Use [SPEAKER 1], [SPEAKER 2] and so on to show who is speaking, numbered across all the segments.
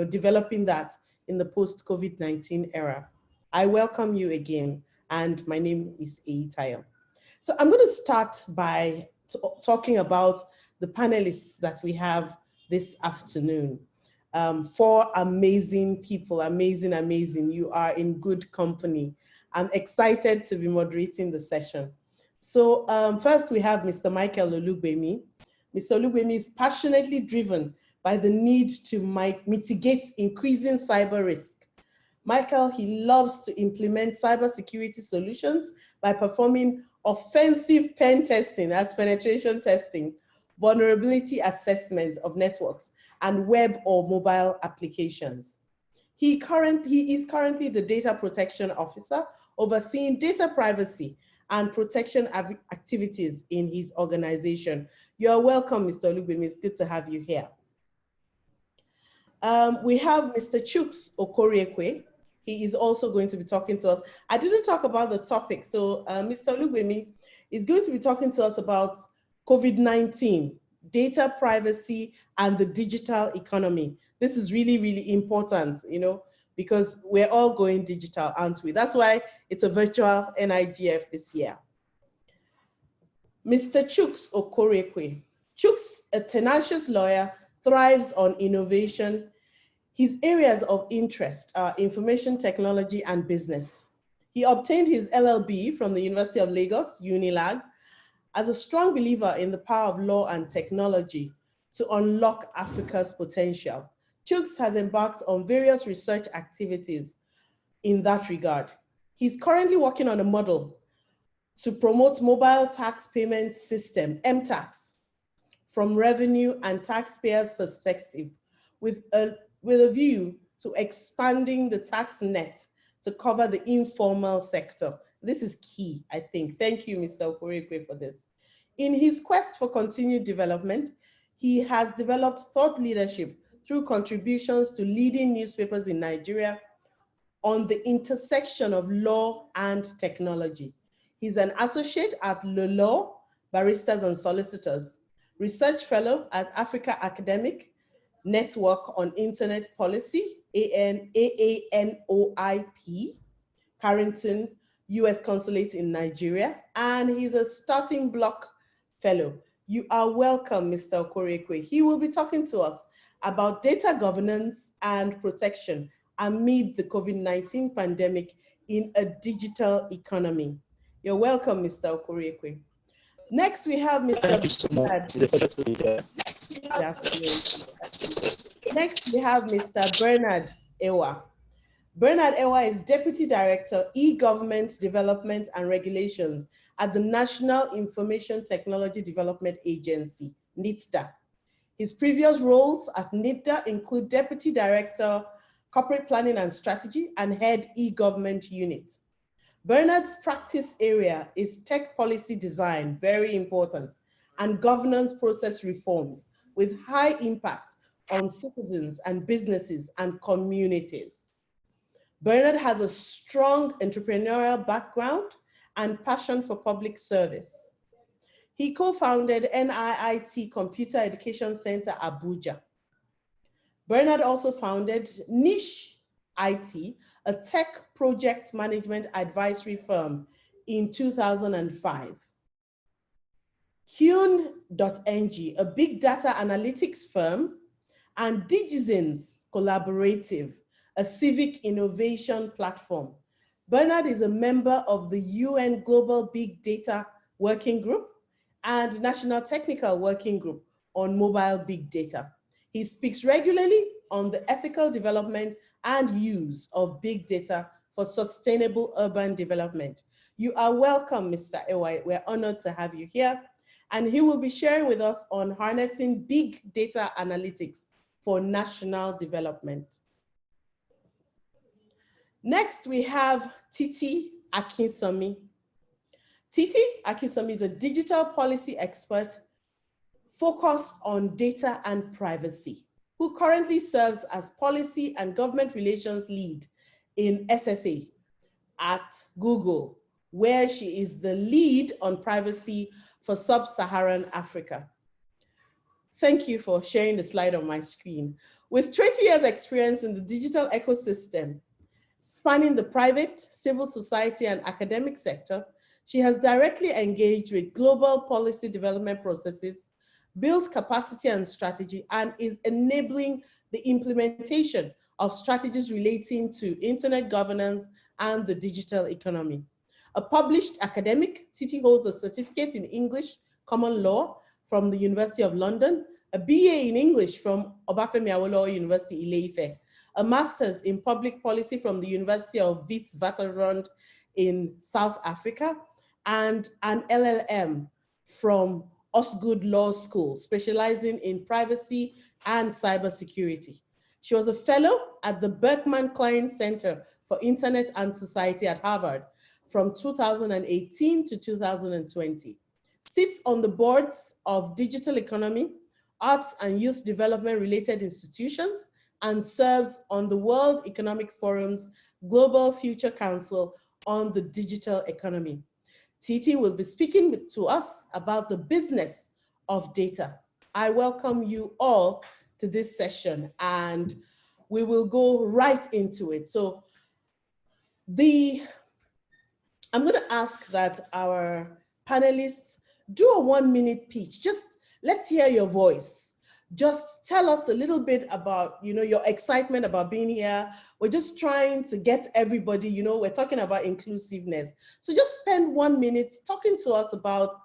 [SPEAKER 1] developing that in the post-COVID-19 era. I welcome you again, and my name is Eyitayo. So I'm going to start by talking about the panelists that we have this afternoon. 4 amazing people, amazing. You are in good company. I'm excited to be moderating the session. So first we have Mr. Michael Olugbemi. Mr. Olugbemi is passionately driven by the need to mitigate increasing cyber risk. Michael, he loves to implement cybersecurity solutions by performing offensive pen testing as penetration testing, vulnerability assessment of networks, and web or mobile applications. He is currently the data protection officer overseeing data privacy and protection activities in his organization. You are welcome, Mr. Olugbemi. It's good to have you here. We have Mr. Chuks Okoriekwe. He is also going to be talking to us. I didn't talk about the topic, so Mr. Olugbemi is going to be talking to us about COVID-19, data privacy, and the digital economy. This is really important, because we're all going digital, aren't we? That's why it's a virtual NIGF this year. Mr. Chuks Okoriekwe. Chuks, a tenacious lawyer, thrives on innovation. His areas of interest are information technology and business. He obtained his LLB from the University of Lagos, UNILAG, as a strong believer in the power of law and technology to unlock Africa's potential. Chuks has embarked on various research activities in that regard. He's currently working on a model to promote mobile tax payment system, MTax, from revenue and taxpayers' perspective, with a view to expanding the tax net to cover the informal sector. This is key, I think. Thank you, Mr. Okoriekwe, for this. In his quest for continued development, he has developed thought leadership through contributions to leading newspapers in Nigeria on the intersection of law and technology. He's an associate at Le Law, Barristers and Solicitors, research fellow at Africa Academic Network on Internet Policy, AANOIP, Carrington, US Consulate in Nigeria, and he's a Starting Block Fellow. You are welcome, Mr. Okoriekwe. He will be talking to us about data governance and protection amid the COVID-19 pandemic in a digital economy. You're welcome, Mr. Okoriekwe. Next, we have Mr.
[SPEAKER 2] Thank you so much. It's a pleasure to be there.
[SPEAKER 1] Good afternoon. Next, we have Mr. Bernard Ewa. Bernard Ewa is Deputy Director, E-Government Development and Regulations at the National Information Technology Development Agency, NITDA. His previous roles at NITDA include Deputy Director, Corporate Planning and Strategy, and Head E-Government Unit. Bernard's practice area is tech policy design, very important, and governance process reforms with high impact on citizens and businesses and communities. Bernard has a strong entrepreneurial background and passion for public service. He co-founded NIIT Computer Education Center, Abuja. Bernard also founded Niche IT, a tech project management advisory firm, in 2005. Qune.ng, a big data analytics firm, and Digizens Collaborative, a civic innovation platform. Bernard is a member of the UN Global Big Data Working Group and National Technical Working Group on Mobile Big Data. He speaks regularly on the ethical development and use of big data for sustainable urban development. You are welcome, Mr. Ewa. We're honored to have you here. And he will be sharing with us on harnessing big data analytics for national development. Next, we have Titi Akinsanmi. Titi Akinsanmi is a digital policy expert focused on data and privacy, who currently serves as policy and government relations lead in SSA at Google, where she is the lead on privacy for sub-Saharan Africa. Thank you for sharing the slide on my screen. With 20 years experience in the digital ecosystem, spanning the private, civil society, and academic sector, she has directly engaged with global policy development processes, built capacity and strategy, and is enabling the implementation of strategies relating to internet governance and the digital economy. A published academic, Titi holds a certificate in English Common Law from the University of London, a BA in English from Obafemi Awolowo University, Ile-Ife, a master's in public policy from the University of Witwatersrand in South Africa, and an LLM from Osgood Law School, specializing in privacy and cybersecurity. She was a fellow at the Berkman Klein Center for Internet and Society at Harvard from 2018 to 2020. Sits on the boards of digital economy, arts and youth development related institutions, and serves on the World Economic Forum's Global Future Council on the digital economy. Titi will be speaking to us about the business of data. I welcome you all to this session, and we will go right into it. So I'm going to ask that our panelists do a 1-minute pitch. Just let's hear your voice. Just tell us a little bit about, your excitement about being here. We're just trying to get everybody, we're talking about inclusiveness. So just spend 1 minute talking to us about,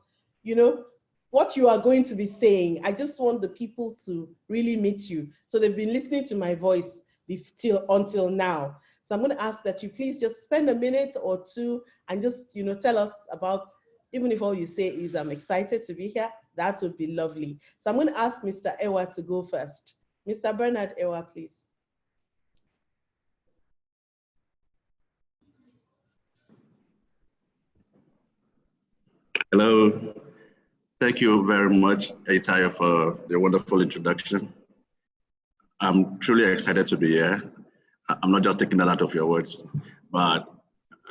[SPEAKER 1] what you are going to be saying. I just want the people to really meet you. So they've been listening to my voice until now. So I'm going to ask that you please just spend a minute or two and just, tell us about, even if all you say is, I'm excited to be here, that would be lovely. So I'm going to ask Mr. Ewa to go first. Mr. Bernard Ewa, please.
[SPEAKER 2] Hello. Thank you very much, Eyitayo, for the wonderful introduction. I'm truly excited to be here. I'm not just taking that out of your words, but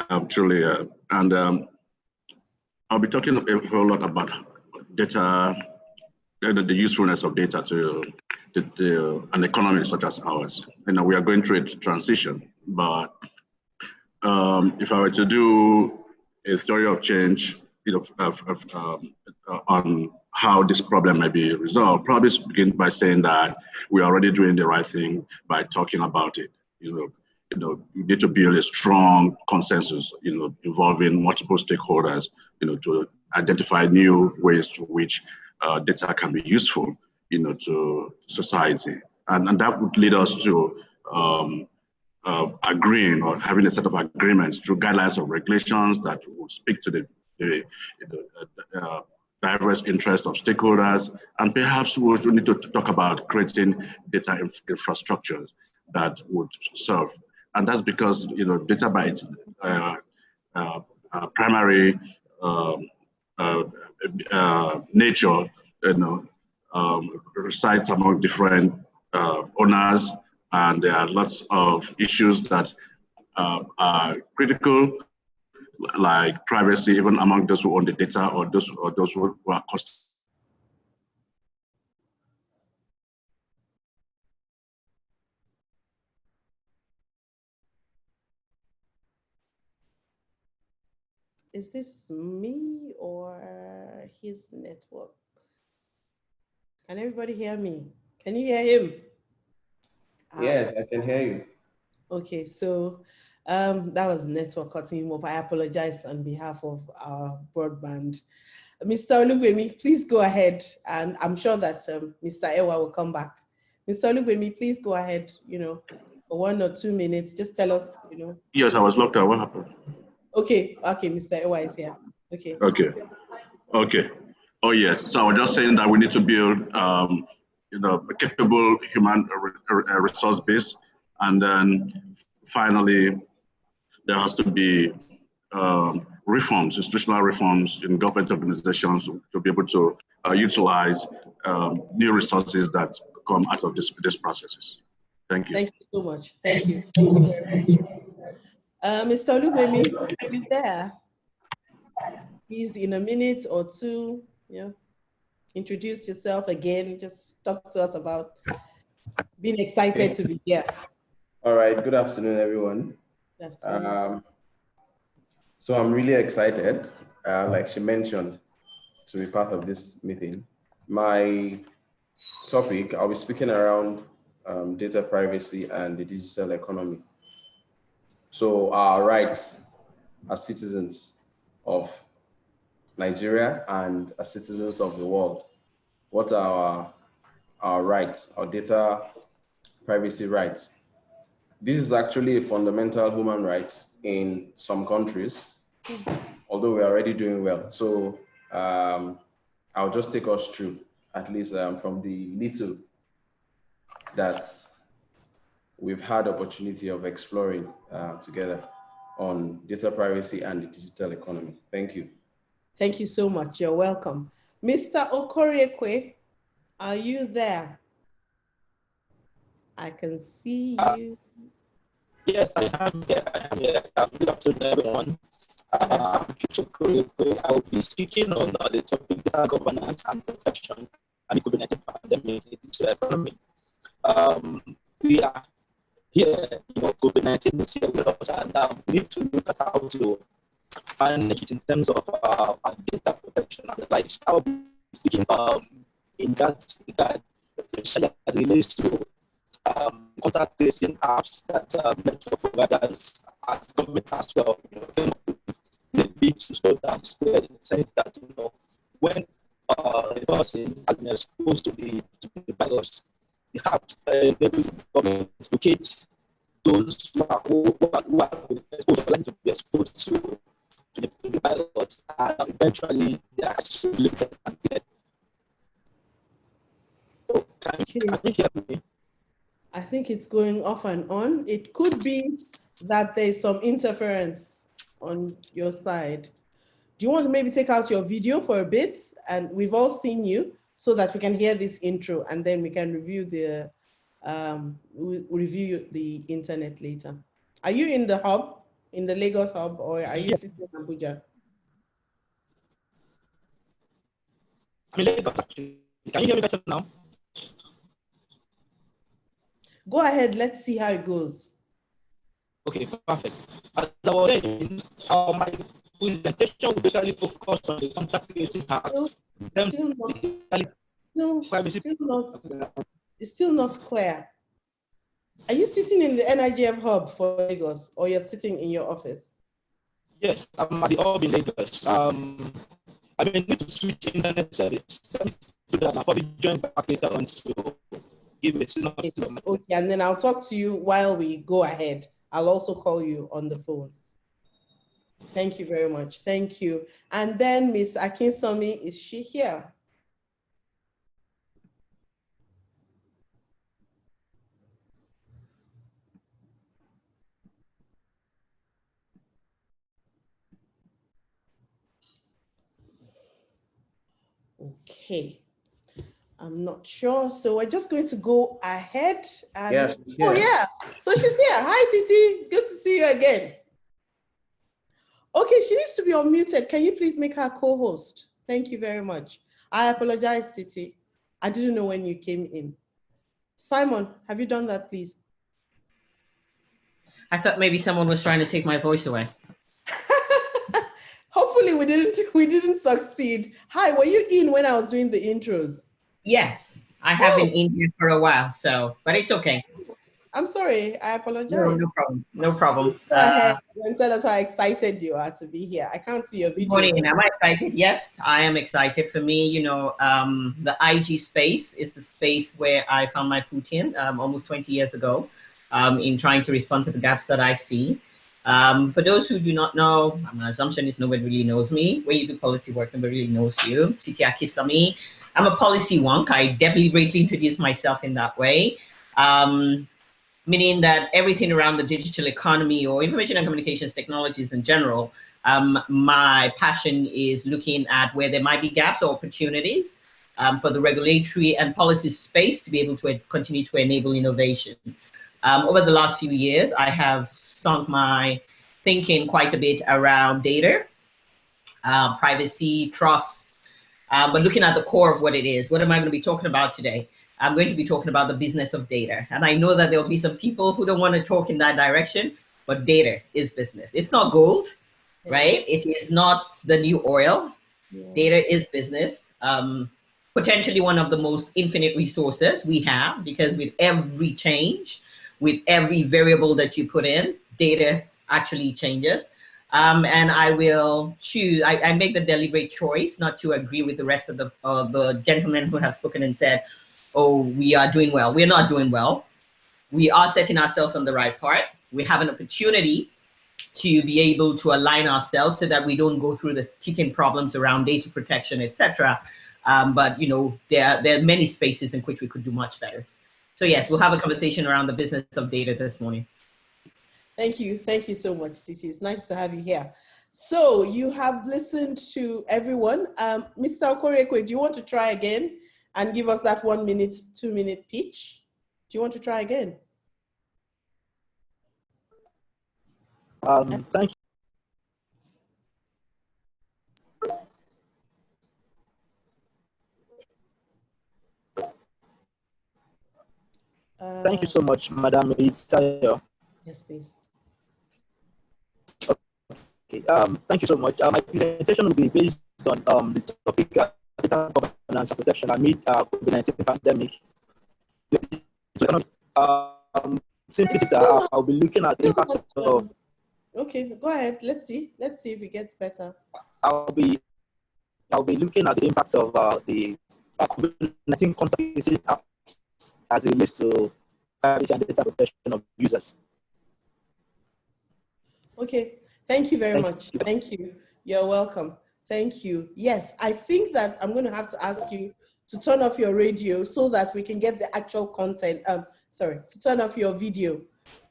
[SPEAKER 2] I'm truly, I'll be talking a whole lot about data, the usefulness of data to an economy such as ours. We are going through a transition, but if I were to do a story of change, on how this problem may be resolved, probably begin by saying that we're already doing the right thing by talking about it. We need to build a strong consensus, involving multiple stakeholders, to identify new ways to which data can be useful, to society. And that would lead us to agreeing or having a set of agreements through guidelines of regulations that would speak to the diverse interests of stakeholders. And perhaps we need to talk about creating data infrastructures that would serve. And that's because, data by its primary nature, resides among different owners, and there are lots of issues that are critical, like privacy, even among those who own the data or those who are customers.
[SPEAKER 1] Is this me or his network? Can everybody hear me? Can you hear him?
[SPEAKER 3] Yes, I can hear you.
[SPEAKER 1] Okay, so that was network cutting him off. I apologize on behalf of our broadband. Mr. Olugbemi, please go ahead. And I'm sure that Mr. Ewa will come back. Mr. Olugbemi, please go ahead, for 1 or 2 minutes. Just tell us,
[SPEAKER 2] Yes, I was locked out. What happened?
[SPEAKER 1] Okay, Mr. Ewa is here. Okay.
[SPEAKER 2] Oh, yes. So I was just saying that we need to build, a capable human resource base. And then finally, there has to be reforms, institutional reforms in government organizations to be able to utilize new resources that come out of these processes. Thank you.
[SPEAKER 1] Thank you so much. Thank you. Thank you very much. Mr. Olugbemi, are you there? Please, in a minute or two, introduce yourself again. Just talk to us about Been excited to be here.
[SPEAKER 3] All right, good afternoon, everyone.
[SPEAKER 1] Good afternoon.
[SPEAKER 3] So I'm really excited, like she mentioned, to be part of this meeting. My topic, I'll be speaking around data privacy and the digital economy. So our rights as citizens of Nigeria and as citizens of the world. What are our rights, our data privacy rights? This is actually a fundamental human right in some countries, although we're already doing well. So I'll just take us through, at least from the little that we've had opportunity of exploring together on data privacy and the digital economy. Thank you.
[SPEAKER 1] Thank you so much. You're welcome. Mr. Okoriekwe, are you there? I can see you.
[SPEAKER 4] Yes, I am here. Good afternoon, everyone. Okoriekwe, I will be speaking on the topic data governance and protection and the COVID-19 pandemic in the digital economy. We are here, COVID-19 is here with us, and we need to look at how to manage it in terms of our data protection and the likes. I will be speaking in that regard, especially as it relates to contact tracing apps that network providers as government as well, they need to slow down spread in the sense that when a person has been exposed to the virus, the apps enables the government to locate those who are exposed to be exposed to the virus, and eventually they are actually limited and dead. So can you hear me?
[SPEAKER 1] I think it's going off and on. It could be that there's some interference on your side. Do you want to maybe take out your video for a bit? And we've all seen you so that we can hear this intro, and then we can review the internet later. Are you in the hub, in the Lagos hub, or are you sitting in Abuja?
[SPEAKER 4] I'm in Lagos, actually. Can you hear me better now?
[SPEAKER 1] Go ahead, let's see how it goes.
[SPEAKER 4] Okay, perfect. As I was saying, my presentation will basically focus on the contact tracing apps.
[SPEAKER 1] It's still not clear. Are you sitting in the NIGF hub for Lagos, or you're sitting in your office?
[SPEAKER 4] Yes, I'm at the hub in Lagos. I may need to switch internet service. I'll probably join back later on to give it.
[SPEAKER 1] Okay, and then I'll talk to you while we go ahead. I'll also call you on the phone. Thank you very much. Thank you. And then Miss Akinsanmi, is she here? Okay. I'm not sure. So we're just going to go ahead. And
[SPEAKER 3] yes,
[SPEAKER 1] oh, yeah. So she's here. Hi, Titi. It's good to see you again. Okay, she needs to be unmuted. Can you please make her co-host? Thank you very much. I apologize, Titi. I didn't know when you came in. Simon, have you done that, please?
[SPEAKER 5] I thought maybe someone was trying to take my voice away.
[SPEAKER 1] Hopefully we didn't succeed. Hi, were you in when I was doing the intros?
[SPEAKER 5] Yes, I have been in here for a while, so, but it's okay.
[SPEAKER 1] I'm sorry, I apologize.
[SPEAKER 5] No problem, no problem.
[SPEAKER 1] Go ahead and tell us how excited you are to be here. I can't see your video.
[SPEAKER 5] Good morning, am I excited? Yes, I am excited. For me, the IG space is the space where I found my footing almost 20 years ago in trying to respond to the gaps that I see. For those who do not know, my assumption is nobody really knows me. When you do policy work, nobody really knows you. Titi Akinsanmi. I'm a policy wonk. I deliberately introduce myself in that way, meaning that everything around the digital economy or information and communications technologies in general, my passion is looking at where there might be gaps or opportunities for the regulatory and policy space to be able to continue to enable innovation. Over the last few years, I have sunk my thinking quite a bit around data, privacy, trust, but looking at the core of what it is. What am I going to be talking about today? I'm going to be talking about the business of data. And I know that there'll be some people who don't want to talk in that direction, but data is business. It's not gold, right? It is not the new oil. Data is business. Potentially one of the most infinite resources we have, because with every change, with every variable that you put in, data actually changes. And I will choose, I make the deliberate choice not to agree with the rest of the gentlemen who have spoken and said, oh, we are doing well. We're not doing well. We are setting ourselves on the right part. We have an opportunity to be able to align ourselves so that we don't go through the teething problems around data protection, etc. But you know, there are many spaces in which we could do much better. So yes, we'll have a conversation around the business of data this morning.
[SPEAKER 1] Thank you so much, Titi. It's nice to have you here. So you have listened to everyone. Mr. Okoriekwe, do you want to try again and give us that 1 minute, 2 minute pitch? Do you want to try again?
[SPEAKER 4] Thank you. Thank you so much, Madam Eyitayo.
[SPEAKER 1] Yes, please.
[SPEAKER 4] Okay, thank you so much. My presentation will be based on the topic data governance and protection amid COVID-19 pandemic. Simply, I'll be looking at the impact of.
[SPEAKER 1] Okay, go ahead. Let's see if it gets better.
[SPEAKER 4] I'll be looking at the impact of the COVID-19 contact as it relates to privacy and data protection of users.
[SPEAKER 1] Okay, thank you very much. Thank you. You're welcome. Thank you. Yes, I think that I'm going to have to ask you to turn off your radio so that we can get the actual content. To turn off your video,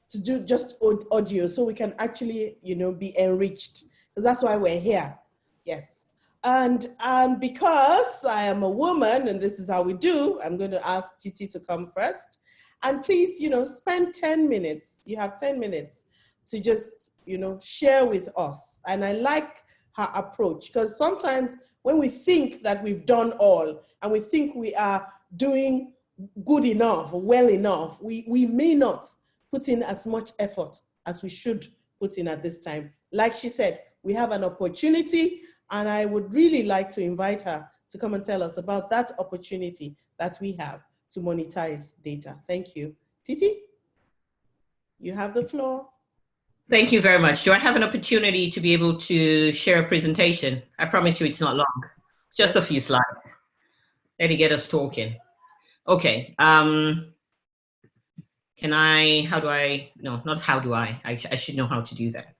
[SPEAKER 1] to do just audio so we can actually, you know, be enriched, because that's why we're here. Yes. And because I am a woman and this is how we do, I'm going to ask Titi to come first. And please, you know, spend 10 minutes. You have 10 minutes to just, you know, share with us. And I like her approach, because sometimes when we think that we've done all and we think we are doing good enough, well enough, we may not put in as much effort as we should put in at this time. Like she said, we have an opportunity, and I would really like to invite her to come and tell us about that opportunity that we have to monetize data. Thank you. Titi, you have the floor.
[SPEAKER 5] Thank you very much. Do I have an opportunity to be able to share a presentation? I promise you it's not long. It's just a few slides. Let it get us talking. Okay. Can I, how do I, no, not how do I should know how to do that.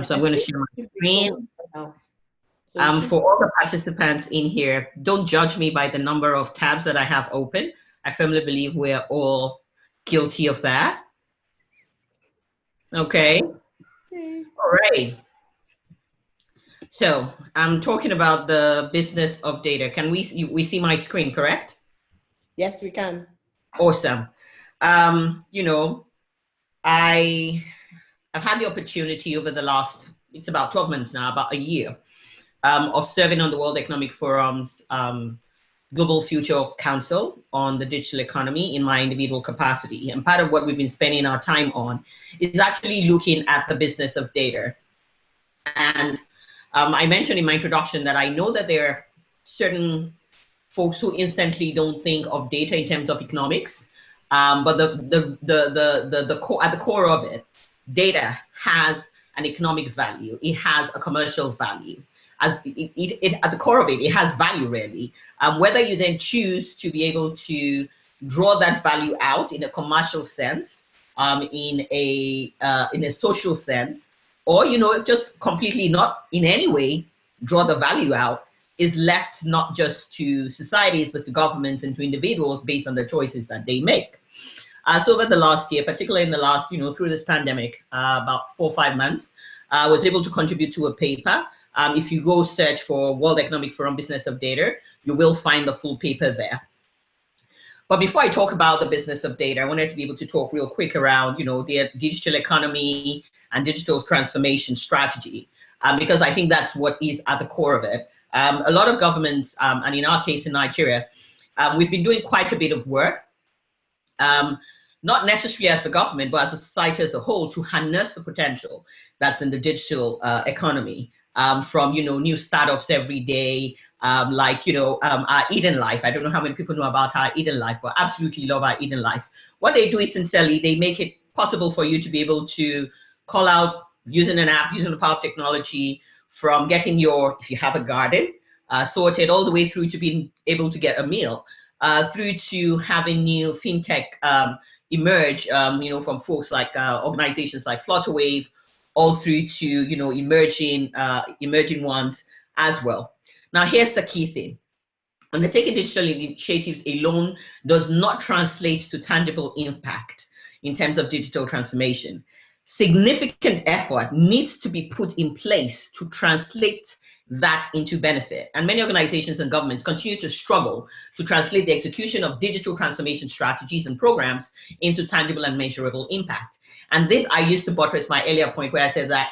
[SPEAKER 5] So I'm going to share my screen. For all the participants in here, don't judge me by the number of tabs that I have open. I firmly believe we're all guilty of that. Okay. All right. So I'm talking about the business of data. Can we see my screen, correct?
[SPEAKER 1] Yes, we can.
[SPEAKER 5] Awesome. You know, I've had the opportunity over the last, it's about 12 months now, about a year, of serving on the World Economic Forum's Global Future Council on the digital economy in my individual capacity. And part of what we've been spending our time on is actually looking at the business of data. And I mentioned in my introduction that I know that there are certain folks who instantly don't think of data in terms of economics, but at the core of it, data has an economic value. It has a commercial value. At the core of it, it has value really. Whether you then choose to be able to draw that value out in a commercial sense, in a social sense, or you know, just completely not in any way draw the value out, is left not just to societies but to governments and to individuals based on the choices that they make. So over the last year, particularly in the last, you know, through this pandemic, about 4 or 5 months, I was able to contribute to a paper. If you go search for World Economic Forum Business of Data, you will find the full paper there. But before I talk about the business of data, I wanted to be able to talk real quick around, you know, the digital economy and digital transformation strategy, because I think that's what is at the core of it. A lot of governments, and in our case in Nigeria, we've been doing quite a bit of work not necessarily as the government, but as a society as a whole, to harness the potential that's in the digital economy. From new startups every day, like our Eden Life. I don't know how many people know about our Eden Life, but absolutely love our Eden Life. What they do essentially, they make it possible for you to be able to call out using an app, using the power of technology, from getting if you have a garden, sorted, all the way through to being able to get a meal, through to having new fintech emerge, from folks like organizations like Flutterwave, all through to emerging ones as well. Now, here's the key thing. Undertaking digital initiatives alone does not translate to tangible impact in terms of digital transformation. Significant effort needs to be put in place to translate that into benefit. And many organizations and governments continue to struggle to translate the execution of digital transformation strategies and programs into tangible and measurable impact. And this, I used to buttress my earlier point where I said that,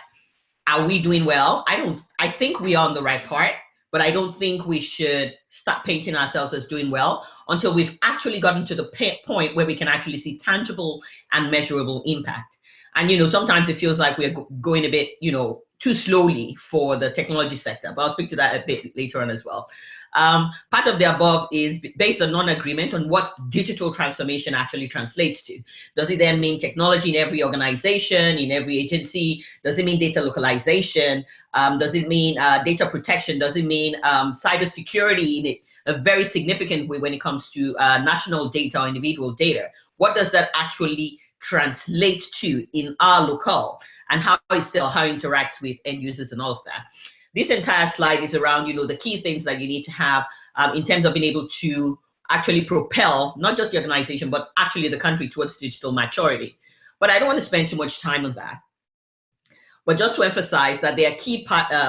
[SPEAKER 5] are we doing well? I think we are on the right part, but I don't think we should start painting ourselves as doing well until we've actually gotten to the point where we can actually see tangible and measurable impact. And, sometimes it feels like we're going a bit, too slowly for the technology sector, but I'll speak to that a bit later on as well. Part of the above is based on non-agreement on what digital transformation actually translates to. Does it then mean technology in every organization, in every agency? Does it mean data localization? Does it mean data protection? Does it mean cybersecurity in a very significant way when it comes to national data or individual data? What does that actually translate to in our locale, and how it interacts with end users and all of that? This entire slide is around, the key things that you need to have in terms of being able to actually propel not just the organization, but actually the country towards digital maturity. But I don't want to spend too much time on that. But just to emphasize that there are key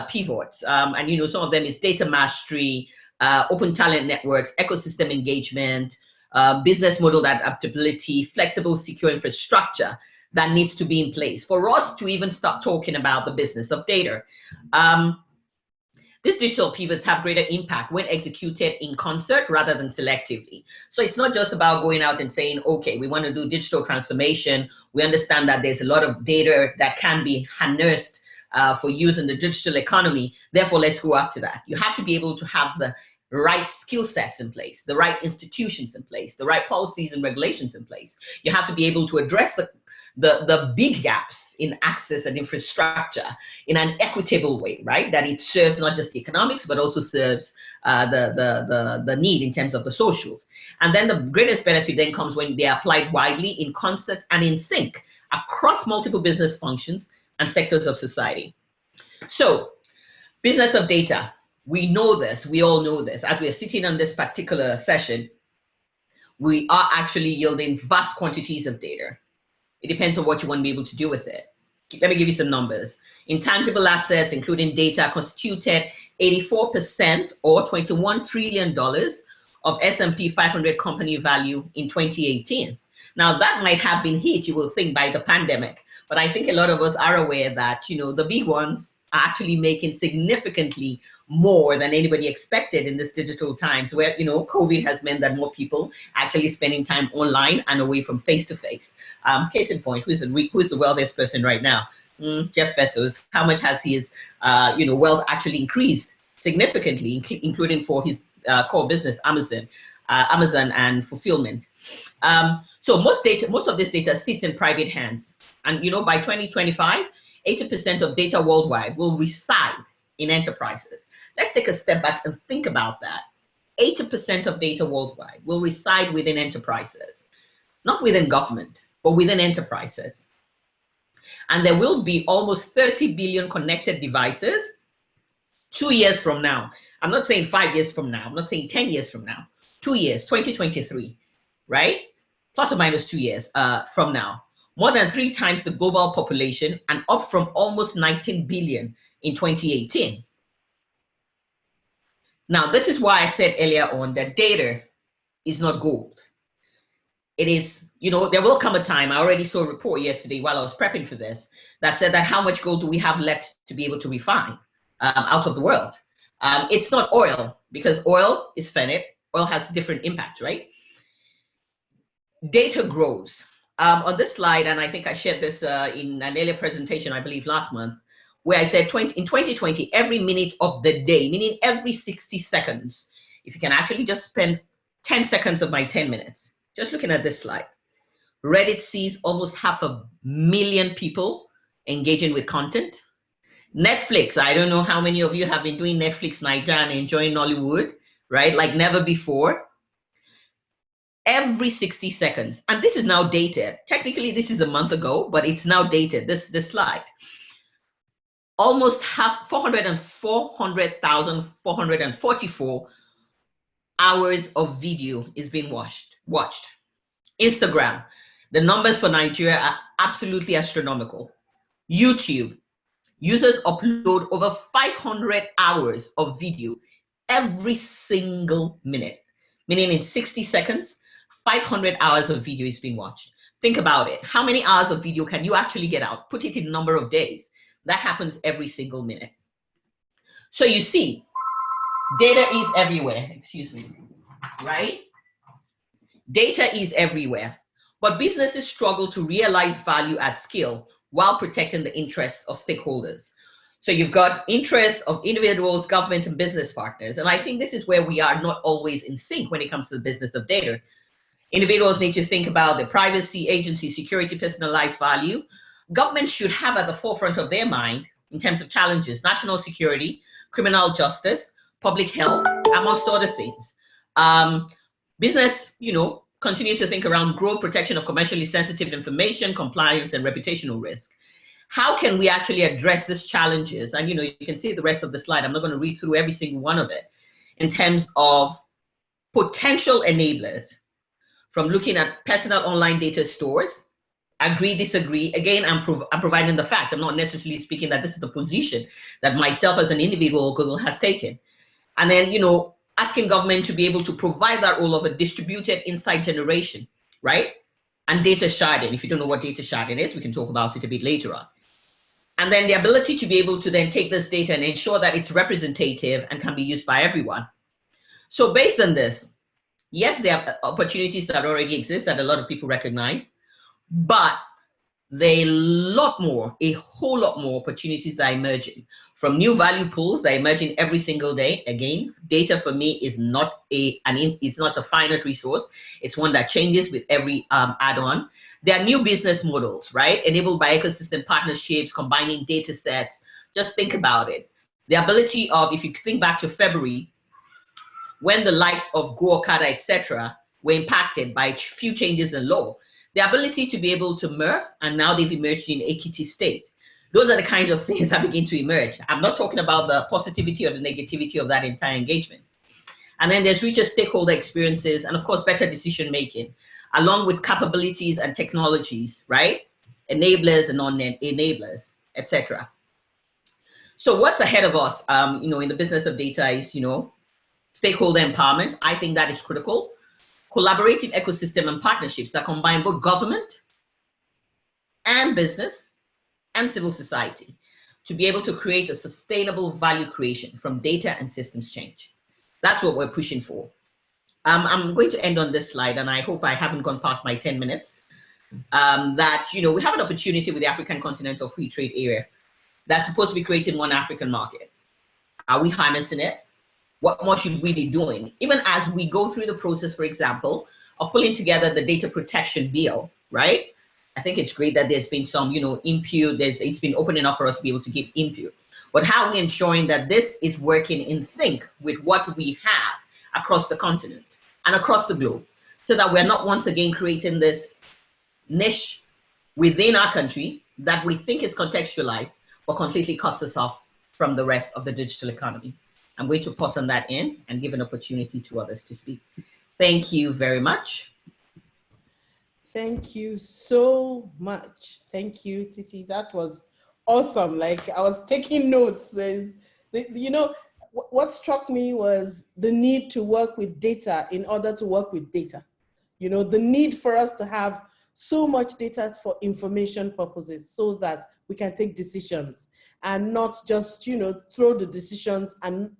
[SPEAKER 5] pivots, and some of them is data mastery, open talent networks, ecosystem engagement, business model adaptability, flexible, secure infrastructure that needs to be in place for us to even start talking about the business of data. These digital pivots have greater impact when executed in concert rather than selectively. So it's not just about going out and saying, okay, we want to do digital transformation. We understand that there's a lot of data that can be harnessed for use in the digital economy. Therefore, let's go after that. You have to be able to have the right skill sets in place, the right institutions in place, the right policies and regulations in place. You have to be able to address the big gaps in access and infrastructure in an equitable way, right? That it serves not just the economics, but also serves the need in terms of the socials. And then the greatest benefit then comes when they are applied widely in concert and in sync across multiple business functions and sectors of society. So, business of data. We know this, we all know this. As we are sitting on this particular session, we are actually yielding vast quantities of data. It depends on what you want to be able to do with it. Let me give you some numbers. Intangible assets, including data, constituted 84% or $21 trillion of S&P 500 company value in 2018. Now, that might have been hit, you will think, by the pandemic. But I think a lot of us are aware that, the big ones are actually making significantly more than anybody expected in this digital times where, COVID has meant that more people actually spending time online and away from face-to-face. Case in point, who's the wealthiest person right now? Jeff Bezos. How much has his, wealth actually increased? Significantly, including for his core business, Amazon and fulfillment. So most of this data sits in private hands. And, by 2025, 80% of data worldwide will reside in enterprises. Let's take a step back and think about that. 80% of data worldwide will reside within enterprises, not within government, but within enterprises. And there will be almost 30 billion connected devices 2 years from now. I'm not saying 5 years from now. I'm not saying 10 years from now. 2 years, 2023, right? Plus or minus 2 years from now. More than 3 times the global population and up from almost 19 billion in 2018. Now, this is why I said earlier on that data is not gold. It is, there will come a time, I already saw a report yesterday while I was prepping for this, that said that how much gold do we have left to be able to refine out of the world? It's not oil, because oil is finite. Oil has different impacts, right? data grows. On this slide, and I think I shared this in an earlier presentation, I believe last month, where I said in 2020, every minute of the day, meaning every 60 seconds, if you can actually just spend 10 seconds of my 10 minutes, just looking at this slide, Reddit sees almost 500,000 people engaging with content. Netflix, I don't know how many of you have been doing Netflix Nigeria and enjoying Nollywood, right? Like never before. Every 60 seconds, and this is now dated. Technically, this is a month ago, but it's now dated, this slide. Almost 444 hours of video is being watched. Instagram, the numbers for Nigeria are absolutely astronomical. YouTube, users upload over 500 hours of video every single minute, meaning in 60 seconds, 500 hours of video is being watched. Think about it. How many hours of video can you actually get out? Put it in number of days. That happens every single minute. So you see, data is everywhere, excuse me, right? Data is everywhere, but businesses struggle to realize value at scale while protecting the interests of stakeholders. So you've got interests of individuals, government, and business partners. And I think this is where we are not always in sync when it comes to the business of data. Individuals need to think about the privacy, agency, security, personalized value. Government should have at the forefront of their mind in terms of challenges, national security, criminal justice, public health, amongst other things. Business, continues to think around growth, protection of commercially sensitive information, compliance, and reputational risk. How can we actually address these challenges? And you can see the rest of the slide. I'm not going to read through every single one of it in terms of potential enablers, from looking at personal online data stores. Agree, disagree. Again, I'm providing the facts. I'm not necessarily speaking that this is the position that myself as an individual Google has taken. And then, asking government to be able to provide that role of a distributed insight generation, right? And data sharding. If you don't know what data sharding is, we can talk about it a bit later on. And then the ability to be able to then take this data and ensure that it's representative and can be used by everyone. So based on this, yes, there are opportunities that already exist that a lot of people recognize, but there are a whole lot more opportunities that are emerging from new value pools that are emerging every single day. Again, data for me is not it's not a finite resource. It's one that changes with every add-on. There are new business models, right? Enabled by ecosystem partnerships, combining data sets. Just think about it. The ability of, if you think back to February, when the likes of Go, Okada, etc., were impacted by few changes in law, the ability to be able to merge, and now they've emerged in Ekiti State. Those are the kinds of things that begin to emerge. I'm not talking about the positivity or the negativity of that entire engagement. And then there's richer stakeholder experiences and, of course, better decision-making, along with capabilities and technologies, right? Enablers and non-enablers, etc. So what's ahead of us, in the business of data is, stakeholder empowerment. I think that is critical. Collaborative ecosystem and partnerships that combine both government and business and civil society to be able to create a sustainable value creation from data and systems change. That's what we're pushing for. I'm going to end on this slide, and I hope I haven't gone past my 10 minutes. We have an opportunity with the African Continental Free Trade Area that's supposed to be creating one African market. Are we harnessing it? What more should we be doing? Even as we go through the process, for example, of pulling together the data protection bill, right? I think it's great that there's been some, input. It's been open enough for us to be able to give input. But how are we ensuring that this is working in sync with what we have across the continent and across the globe, so that we're not once again creating this niche within our country that we think is contextualized, but completely cuts us off from the rest of the digital economy? I'm going to pause on that end and give an opportunity to others to speak. Thank you very much.
[SPEAKER 1] Thank you so much. Thank you, Titi. That was awesome. Like, I was taking notes. What struck me was the need to work with data in order to work with data. The need for us to have so much data for information purposes so that we can take decisions and not just, throw the decisions. And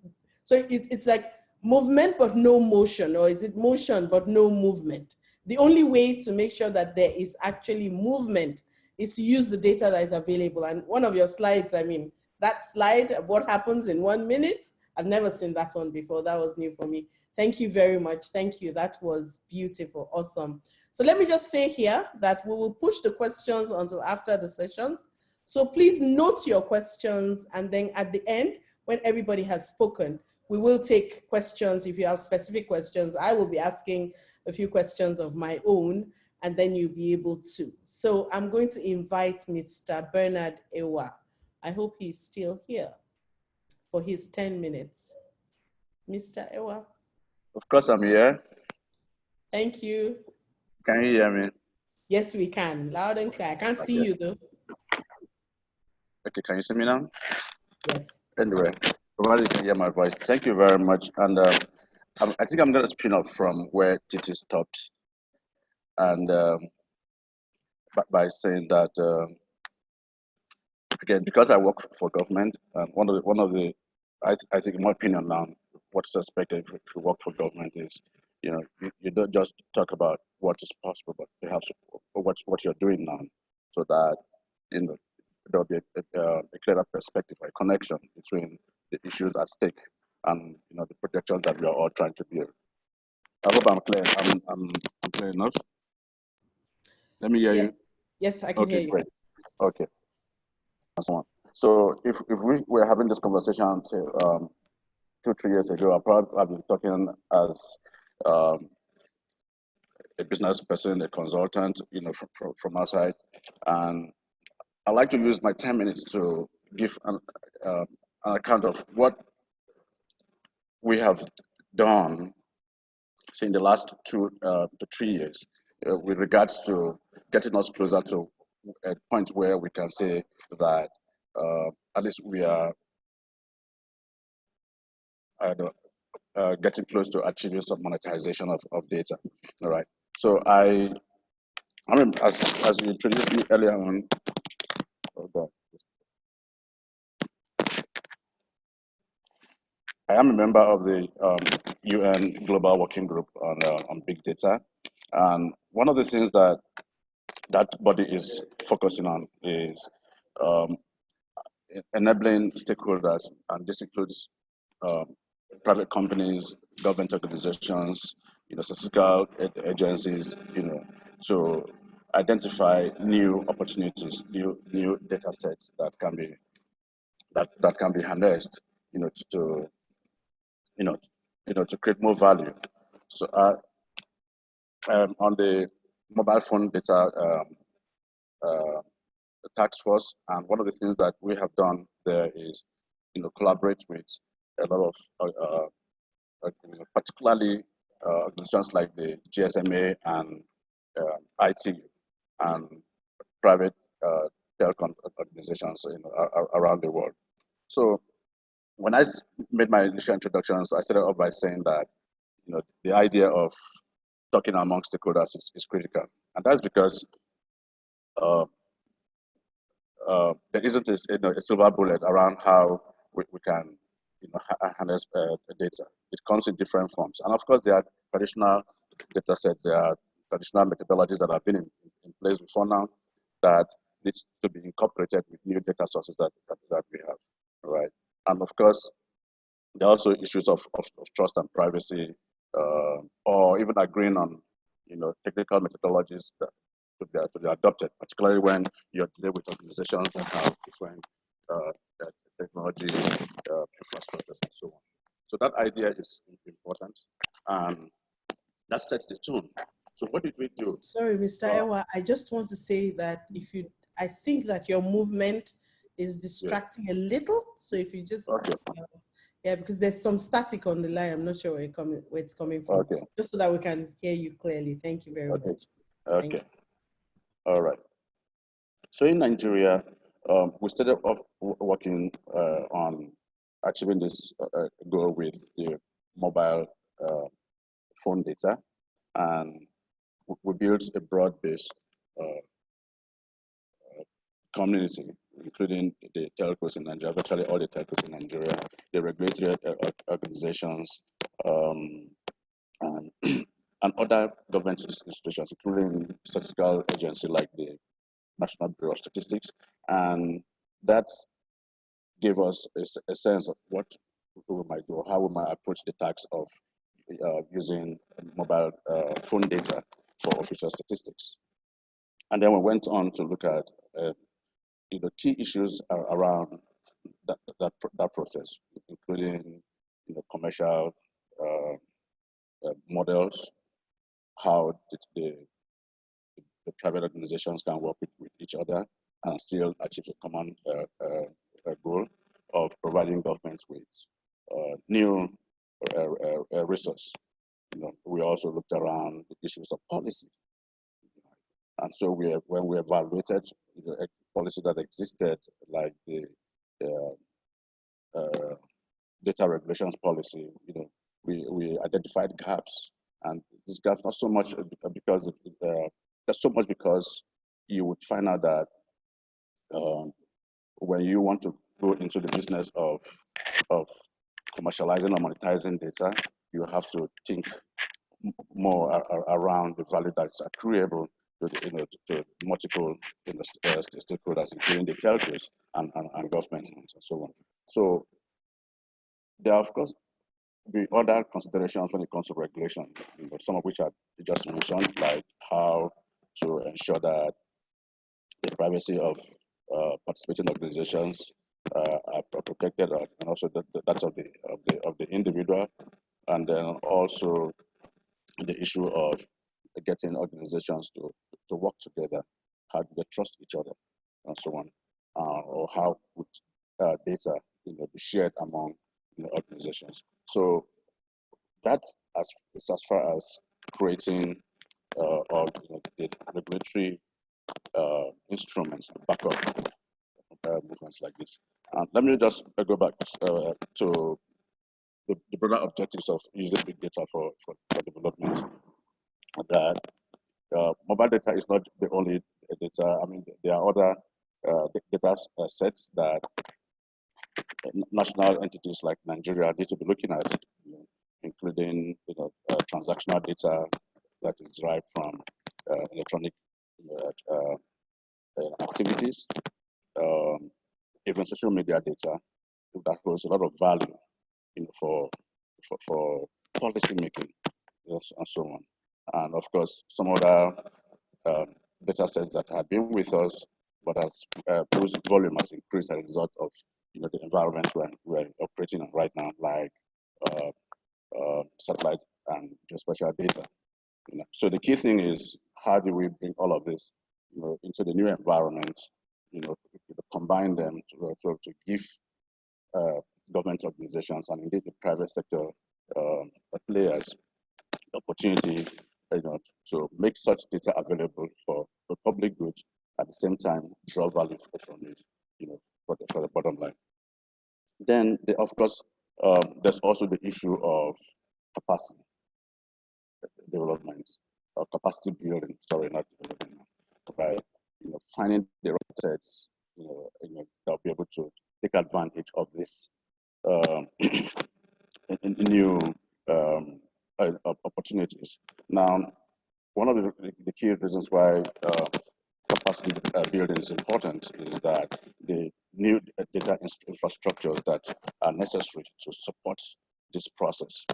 [SPEAKER 1] so it's like movement, but no motion, or is it motion, but no movement? the only way to make sure that there is actually movement is to use the data that is available. And one of your slides, I mean, that slide of what happens in 1 minute, I've never seen that one before. That was new for me. Thank you very much. Thank you. That was beautiful. Awesome. So let me just say here that we will push the questions until after the sessions. So please note your questions, and then at the end, when everybody has spoken, we will take questions. If you have specific questions, I will be asking a few questions of my own, and then you'll be able to. So I'm going to invite Mr. Bernard Ewa. I hope he's still here for his 10 minutes. Mr. Ewa.
[SPEAKER 2] Of course, I'm here.
[SPEAKER 1] Thank you.
[SPEAKER 2] Can you hear me?
[SPEAKER 1] Yes, we can. Loud and clear. I can't see you though.
[SPEAKER 2] Okay, can you see me now?
[SPEAKER 1] Yes.
[SPEAKER 2] Anyway, provided you can hear my voice. Thank you very much. And I think I'm going to spin off from where Titi stopped. And by saying that, again, because I work for government, and one of the I think in my opinion now, what's expected if you work for government is, you don't just talk about what is possible, but perhaps what you're doing now, so that there'll be a clearer perspective, a connection between the issues at stake and the projections that we are all trying to build. I hope I'm clear. I'm clear enough. Let me hear you.
[SPEAKER 1] Yes, I can hear you.
[SPEAKER 2] Great. Okay. So if we were having this conversation until 2-3 years ago, I've been talking as a business person, a consultant, from outside, and I like to use my 10 minutes to give an account of what we have done in the last 2 to 3 years with regards to getting us closer to a point where we can say that at least we are getting close to achieving some monetization of data. All right. So I mean, as you introduced me earlier on, I am a member of the UN Global Working Group on big data, and one of the things that body is focusing on is enabling stakeholders, and this includes private companies, government organizations, statistical agencies, to identify new opportunities, new data sets that can be harnessed, to create more value. So on the mobile phone data task force, and one of the things that we have done there is, collaborate with a lot of particularly organizations like the GSMA and IT and private telecom organizations around the world. So when I made my initial introductions, I started off by saying that the idea of talking among stakeholders is critical, and that's because there isn't a silver bullet around how we can harness data. It comes in different forms, and of course there are traditional data sets, there are traditional methodologies that have been in place before now that needs to be incorporated with new data sources that we have, right? And of course there are also issues of trust and privacy, or even agreeing on technical methodologies that to be adopted, particularly when you're dealing with organizations that have different technology infrastructures and so on. So that idea is important, and that sets the tone. So what did we do?
[SPEAKER 1] Sorry, Mr. Ewa, I just want to say that I think that your movement is distracting a little. So if you just, yeah, because there's some static on the line. I'm not sure where it's coming from.
[SPEAKER 2] Okay.
[SPEAKER 1] Just so that we can hear you clearly. Thank you very much.
[SPEAKER 2] Okay. All right. So in Nigeria, we started off working on achieving this goal with the mobile phone data, and we built a broad-based community, including the telcos in Nigeria, virtually all the telcos in Nigeria, the regulatory organizations, and and other government institutions, including statistical agency like the National Bureau of Statistics, and that gave us a sense of what we might do, how we might approach the task of using mobile phone data for official statistics. And then we went on to look at key issues around that process, including commercial models, how the private organizations can work with each other and still achieve a common goal of providing governments with new resource. We also looked around the issues of policy, and so when we evaluated the policy that existed, like the data regulations policy, we identified gaps, and these gaps not so much because that's so much because you would find out that when you want to go into the business of commercializing or monetizing data, you have to think more around the value that's accruable to multiple stakeholders, including the telcos and government and so on. So there are, of course, the other considerations when it comes to regulation, some of which I just mentioned, like how to ensure that the privacy of participating organizations are protected, and also that's of the individual, and then also the issue of getting organizations to work together, how do they trust each other, and so on, or how would data be shared among organizations. So that is as far as creating or the regulatory instruments back up movements like this. Let me just go back to the broader objectives of using big data for development. That mobile data is not the only data. I mean, there are other data sets that national entities like Nigeria need to be looking at, including transactional data that is derived from electronic activities, even social media data that holds a lot of value, for policy making, yes, and so on. And of course, some other data sets that have been with us, but whose volume has increased as a result of the environment we're operating on right now, like satellite and geospatial data. So the key thing is, how do we bring all of this into the new environment, combine them to give government organizations and indeed the private sector players the opportunity to make such data available for the public good, at the same time draw value from it, for the bottom line. Then, of course, there's also the issue of capacity development, or capacity building. Sorry, not development, right? Finding the right sets, that'll be able to take advantage of this new opportunities. Now, one of the key reasons why capacity building is important is that the new data infrastructures that are necessary to support this process,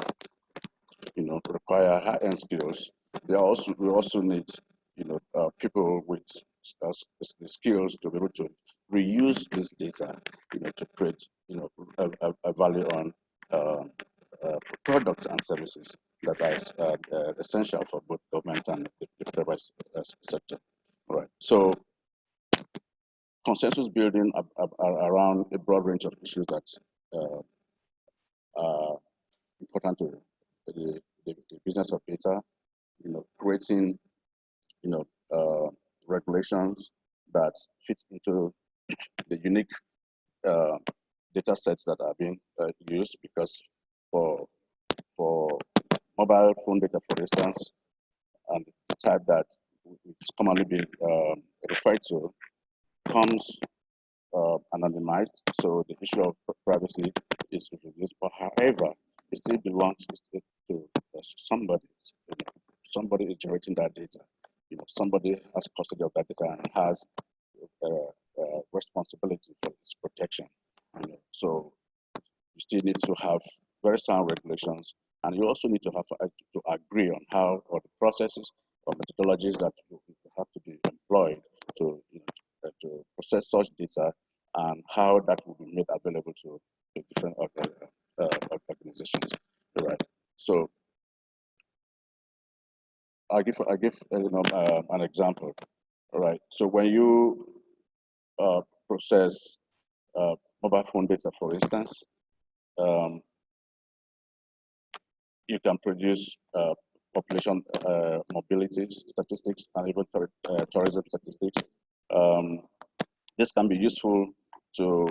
[SPEAKER 2] require high-end skills. We also need, people with the skills to be able to reuse this data, to create, a value on products and services that are essential for both government and the private sector. All right. So consensus building around a broad range of issues that are important to the business of data, creating, regulations that fit into the unique data sets that are being used, because for mobile phone data, for instance, and the type that is commonly being referred to, comes anonymized, so the issue of privacy is reduced. But however, it still belongs to somebody, somebody is generating that data, somebody has custody of that data and has responsibility for its protection. So you still need to have very sound regulations, and you also need to have to agree on how or the processes or methodologies that you have to be employed to to process such data, and how that will be made available to different organizations. Right. So I give an example. All right. So when you process mobile phone data, for instance, you can produce population mobility statistics and even tourism statistics. This can be useful to,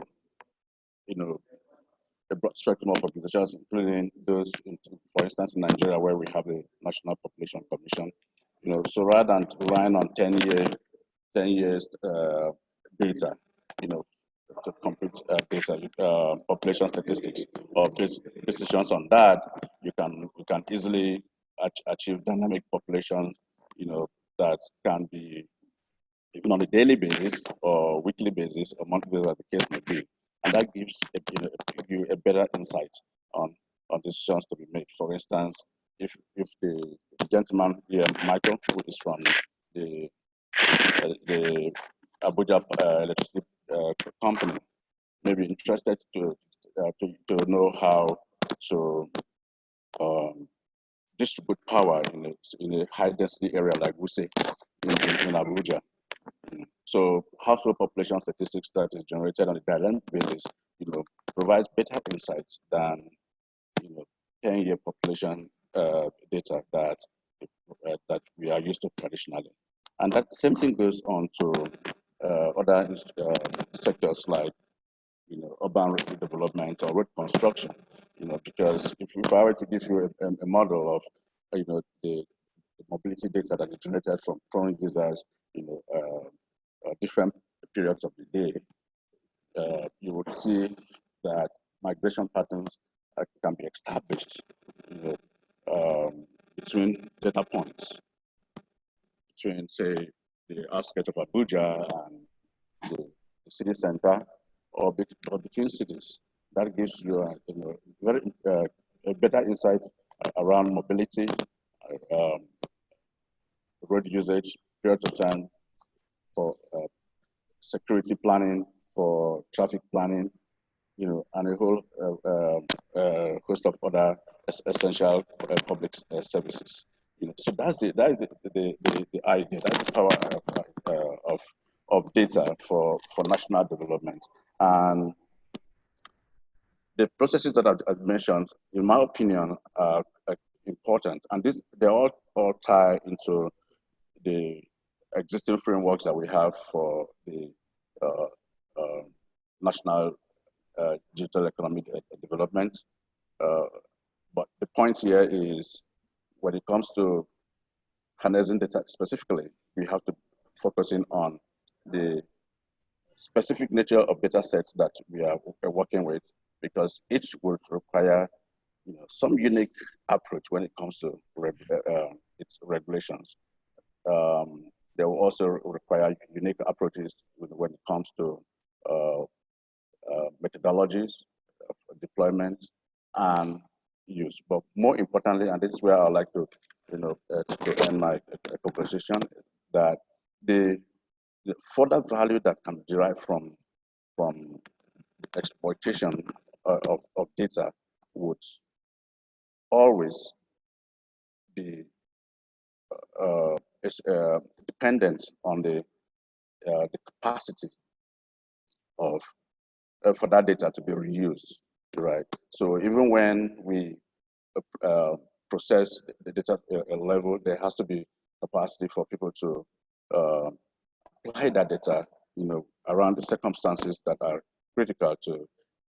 [SPEAKER 2] a broad spectrum of organizations, including those, for instance, in Nigeria, where we have the National Population Commission. So rather than relying on 10 years data, to compute data, population statistics, or decisions on that, you can easily achieve dynamic population, that can be even on a daily basis or weekly basis or monthly basis, as the case may be, and that gives you a better insight on decisions to be made. For instance, if the gentleman here, Michael, who is from the Abuja electricity company, may be interested to know how to distribute power in a high density area like we say in Abuja. So household population statistics that is generated on a dynamic basis, provides better insights than 10-year population data that we are used to traditionally. And that same thing goes on to other sectors like urban redevelopment or road construction. Because if I were to give you a model of the mobility data that is generated from foreign users, different periods of the day, you would see that migration patterns can be established between data points, between, say, the outskirts of Abuja and the city center, or between cities. That gives you very a better insight around mobility, road usage, period of time, for security planning, for traffic planning, and a whole host of other essential public services. So that's the idea. That's the power of data for national development. And the processes that I've mentioned, in my opinion, are important, and they all tie into the existing frameworks that we have for the national digital economic development. But the point here is, when it comes to harnessing data specifically, we have to focus in on the specific nature of data sets that we are working with, because each would require some unique approach when it comes to its regulations. They will also require unique approaches when it comes to methodologies of deployment and use. But more importantly, and this is where I like to, to end my conversation, that the further value that can derive from exploitation of data would always be dependent on the capacity of for that data to be reused, right? So even when we process the data level, there has to be capacity for people to apply that data, around the circumstances that are critical to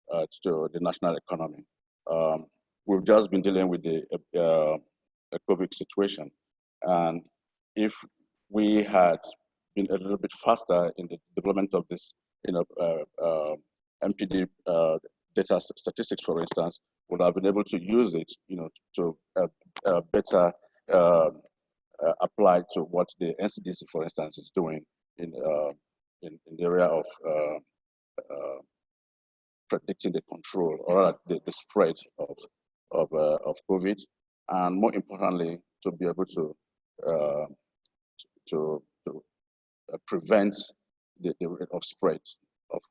[SPEAKER 2] the national economy. We've just been dealing with the COVID situation, and if we had been a little bit faster in the development of this, MPD data statistics, for instance, would have been able to use it, to better applied to what the NCDC, for instance, is doing in the area of predicting the control or the spread of COVID, and more importantly, to be able to prevent the rate of spread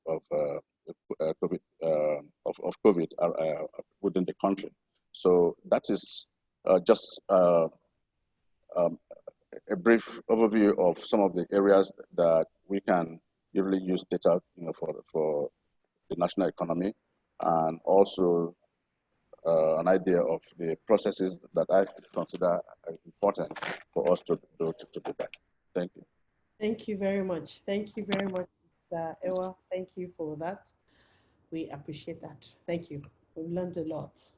[SPEAKER 2] of COVID within the country. So that is just a brief overview of some of the areas that we can usually use data, for the national economy, and also an idea of the processes that I consider important for us to do that. Thank you.
[SPEAKER 1] Thank you very much. Thank you very much, Mr. Ewa. Thank you for that. We appreciate that. Thank you. We've learned a lot.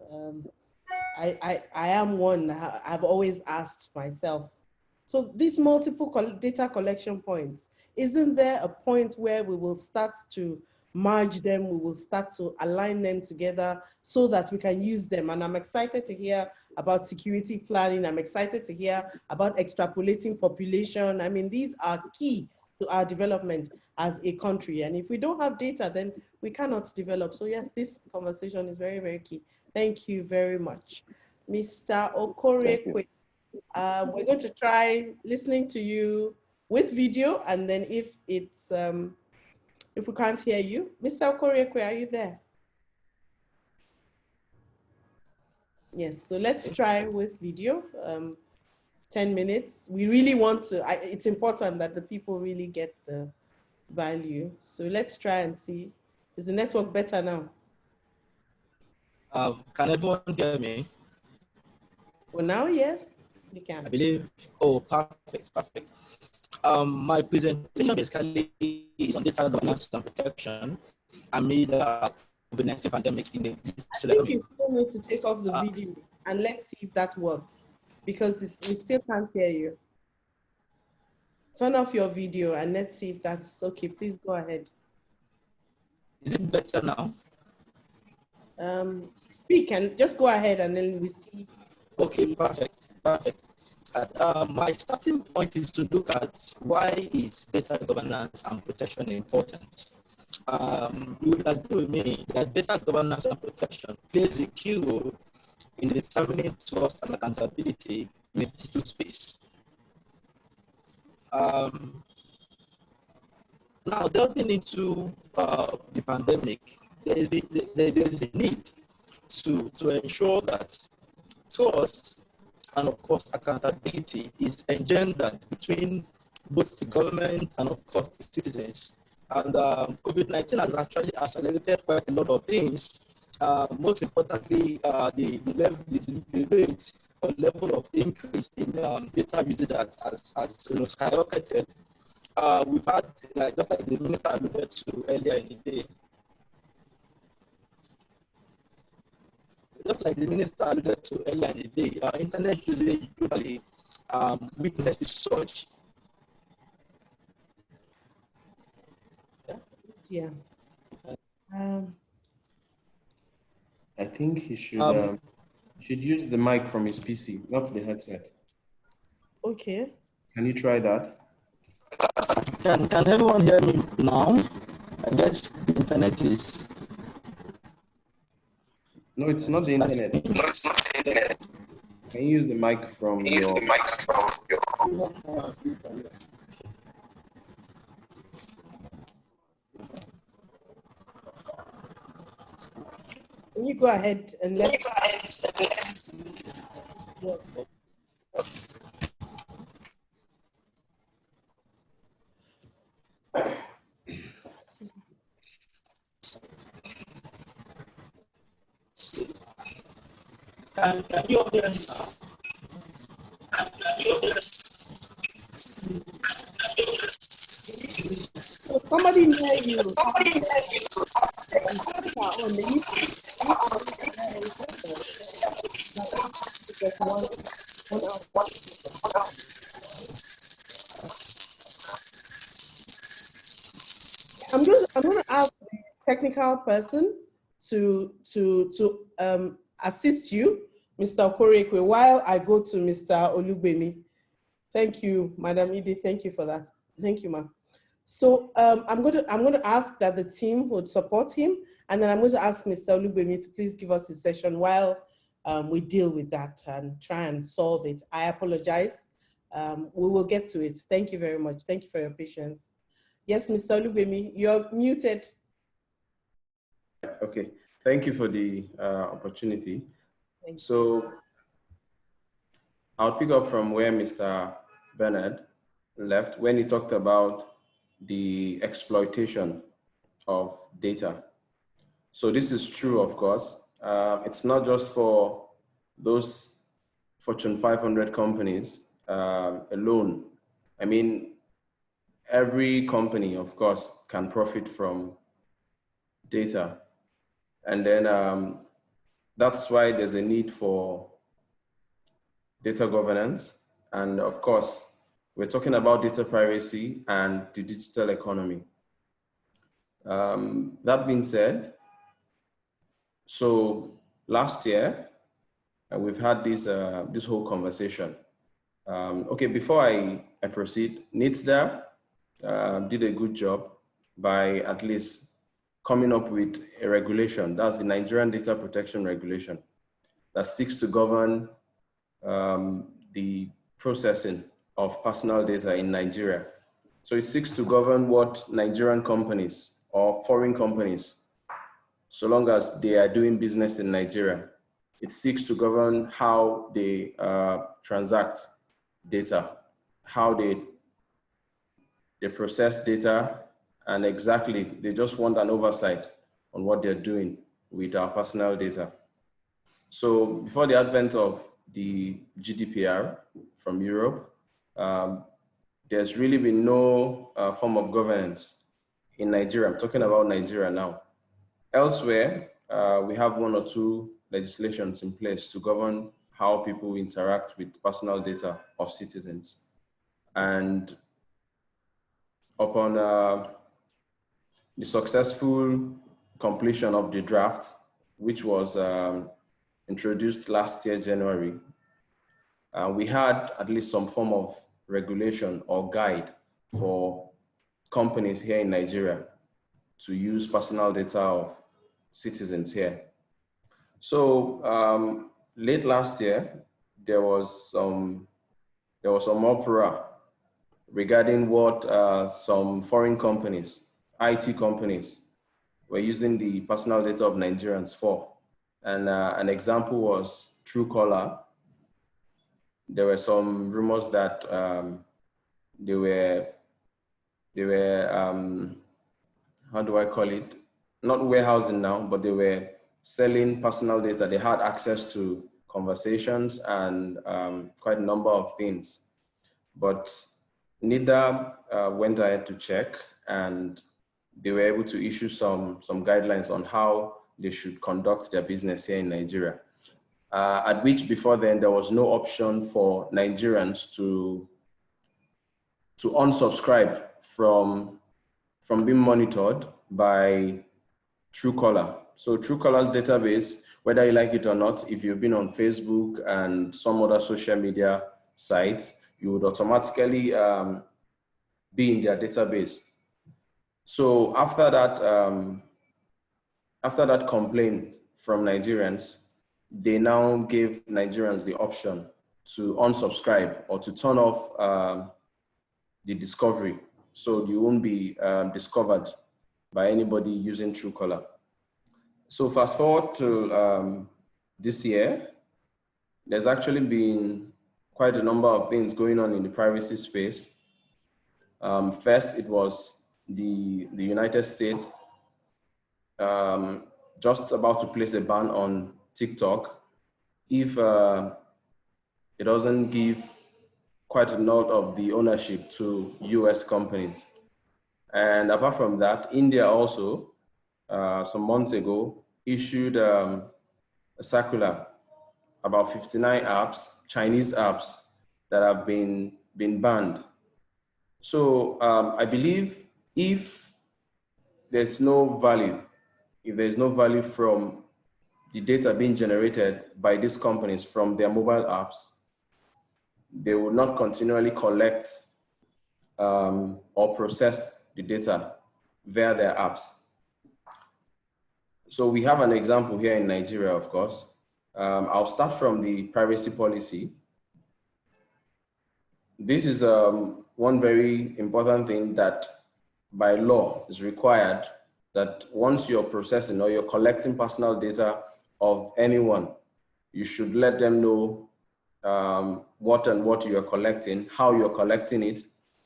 [SPEAKER 1] I am one, I've always asked myself, so these multiple data collection points, isn't there a point where we will start to merge them, we will start to align them together so that we can use them? And I'm excited to hear about security planning. I'm excited to hear about extrapolating population. I mean, these are key to our development as a country. And if we don't have data, then we cannot develop. So yes, this conversation is very, very key. Thank you very much. Mr. Okoriekwe, we're going to try listening to you with video, and then if it's, if we can't hear you, Mr. Okoriekwe, are you there? Yes, so let's try with video, 10 minutes. We really want to, it's important that the people really get the value. So let's try and see. Is the network better now?
[SPEAKER 4] Can everyone hear me?
[SPEAKER 1] For now, yes, you can.
[SPEAKER 4] I believe, oh, perfect. My presentation basically is on data governance and protection amid COVID-19 pandemic in the digital economy.
[SPEAKER 1] I think you still need to take off the video and let's see if that works, because we still can't hear you. Turn off your video and let's see if that's okay. Please go ahead.
[SPEAKER 4] Is it better now?
[SPEAKER 1] We can just go ahead and then we see.
[SPEAKER 4] Okay, perfect. My starting point is to look at why is data governance and protection important. You would agree with me that data governance and protection plays a key role in determining trust and accountability in the digital space. Now, delving into the pandemic, there is a need to ensure that trust and, of course, accountability is engendered between both the government and, of course, the citizens. And COVID-19 has actually accelerated quite a lot of things. Most importantly, the rate or level of increase in data usage has skyrocketed. We've had, just like the minister alluded to earlier in the day, internet usage globally witnessed a surge.
[SPEAKER 1] Yeah.
[SPEAKER 3] I think he should use the mic from his PC, not the headset.
[SPEAKER 1] Okay.
[SPEAKER 3] Can you try that?
[SPEAKER 4] Can everyone hear me now? I guess the internet is.
[SPEAKER 3] No, it's not the internet. Can you use the mic from your?
[SPEAKER 1] Can you go ahead and let's.
[SPEAKER 4] Can you hear me now?
[SPEAKER 1] So somebody near you. I'm going to ask the technical person to assist you, Mr. Okoriekwe, while I go to Mr. Olugbemi. Thank you, Madam Edith. Thank you for that. Thank you, ma'am. So I'm going to ask that the team would support him, and then I'm going to ask Mr. Olugbemi to please give us his session while we deal with that and try and solve it. I apologize. We will get to it. Thank you very much. Thank you for your patience. Yes, Mr. Olugbemi, you're muted.
[SPEAKER 3] Okay, thank you for the opportunity.
[SPEAKER 1] Thank you.
[SPEAKER 3] So I'll pick up from where Mr. Bernard left when he talked about the exploitation of data. So this is true, of course. It's not just for those Fortune 500 companies alone. I mean, every company, of course, can profit from data. And then that's why there's a need for data governance. And of course, we're talking about data privacy and the digital economy. That being said, so last year, we've had this, this whole conversation. Okay, before I proceed, NITDA did a good job by at least coming up with a regulation. That's the Nigerian Data Protection Regulation that seeks to govern the processing of personal data in Nigeria. So it seeks to govern what Nigerian companies or foreign companies, so long as they are doing business in Nigeria, it seeks to govern how they transact data, how they process data, and exactly, they just want an oversight on what they're doing with our personal data. So before the advent of the GDPR from Europe, there's really been no form of governance in Nigeria. I'm talking about Nigeria now. Elsewhere, we have one or two legislations in place to govern how people interact with personal data of citizens. And upon the successful completion of the draft, which was introduced last year, January, we had at least some form of regulation or guide for companies here in Nigeria to use personal data of citizens here. So late last year, there was some uproar regarding what some foreign companies, IT companies, were using the personal data of Nigerians for. And an example was Truecaller. There were some rumors that they were how do I call it? Not warehousing now, but they were selling personal data. They had access to conversations and quite a number of things. But NIRA went ahead to check, and they were able to issue some guidelines on how they should conduct their business here in Nigeria. At which before then, there was no option for Nigerians to unsubscribe from being monitored by Truecaller. So Truecaller's database, whether you like it or not, if you've been on Facebook and some other social media sites, you would automatically be in their database. So after that complaint from Nigerians, they now gave Nigerians the option to unsubscribe or to turn off the discovery, so you won't be discovered by anybody using Truecaller. So fast forward to this year, there's actually been quite a number of things going on in the privacy space. First, it was the United States just about to place a ban on TikTok if it doesn't give quite a lot of the ownership to US companies. And apart from that, India also, some months ago, issued a circular about 59 apps, Chinese apps, that have been banned. So I believe if there's no value from the data being generated by these companies from their mobile apps, they will not continually collect or process the data via their apps. So we have an example here in Nigeria, of course. I'll start from the privacy policy. This is one very important thing that by law is required, that once you're processing or you're collecting personal data of anyone, you should let them know what you're collecting, how you're collecting it,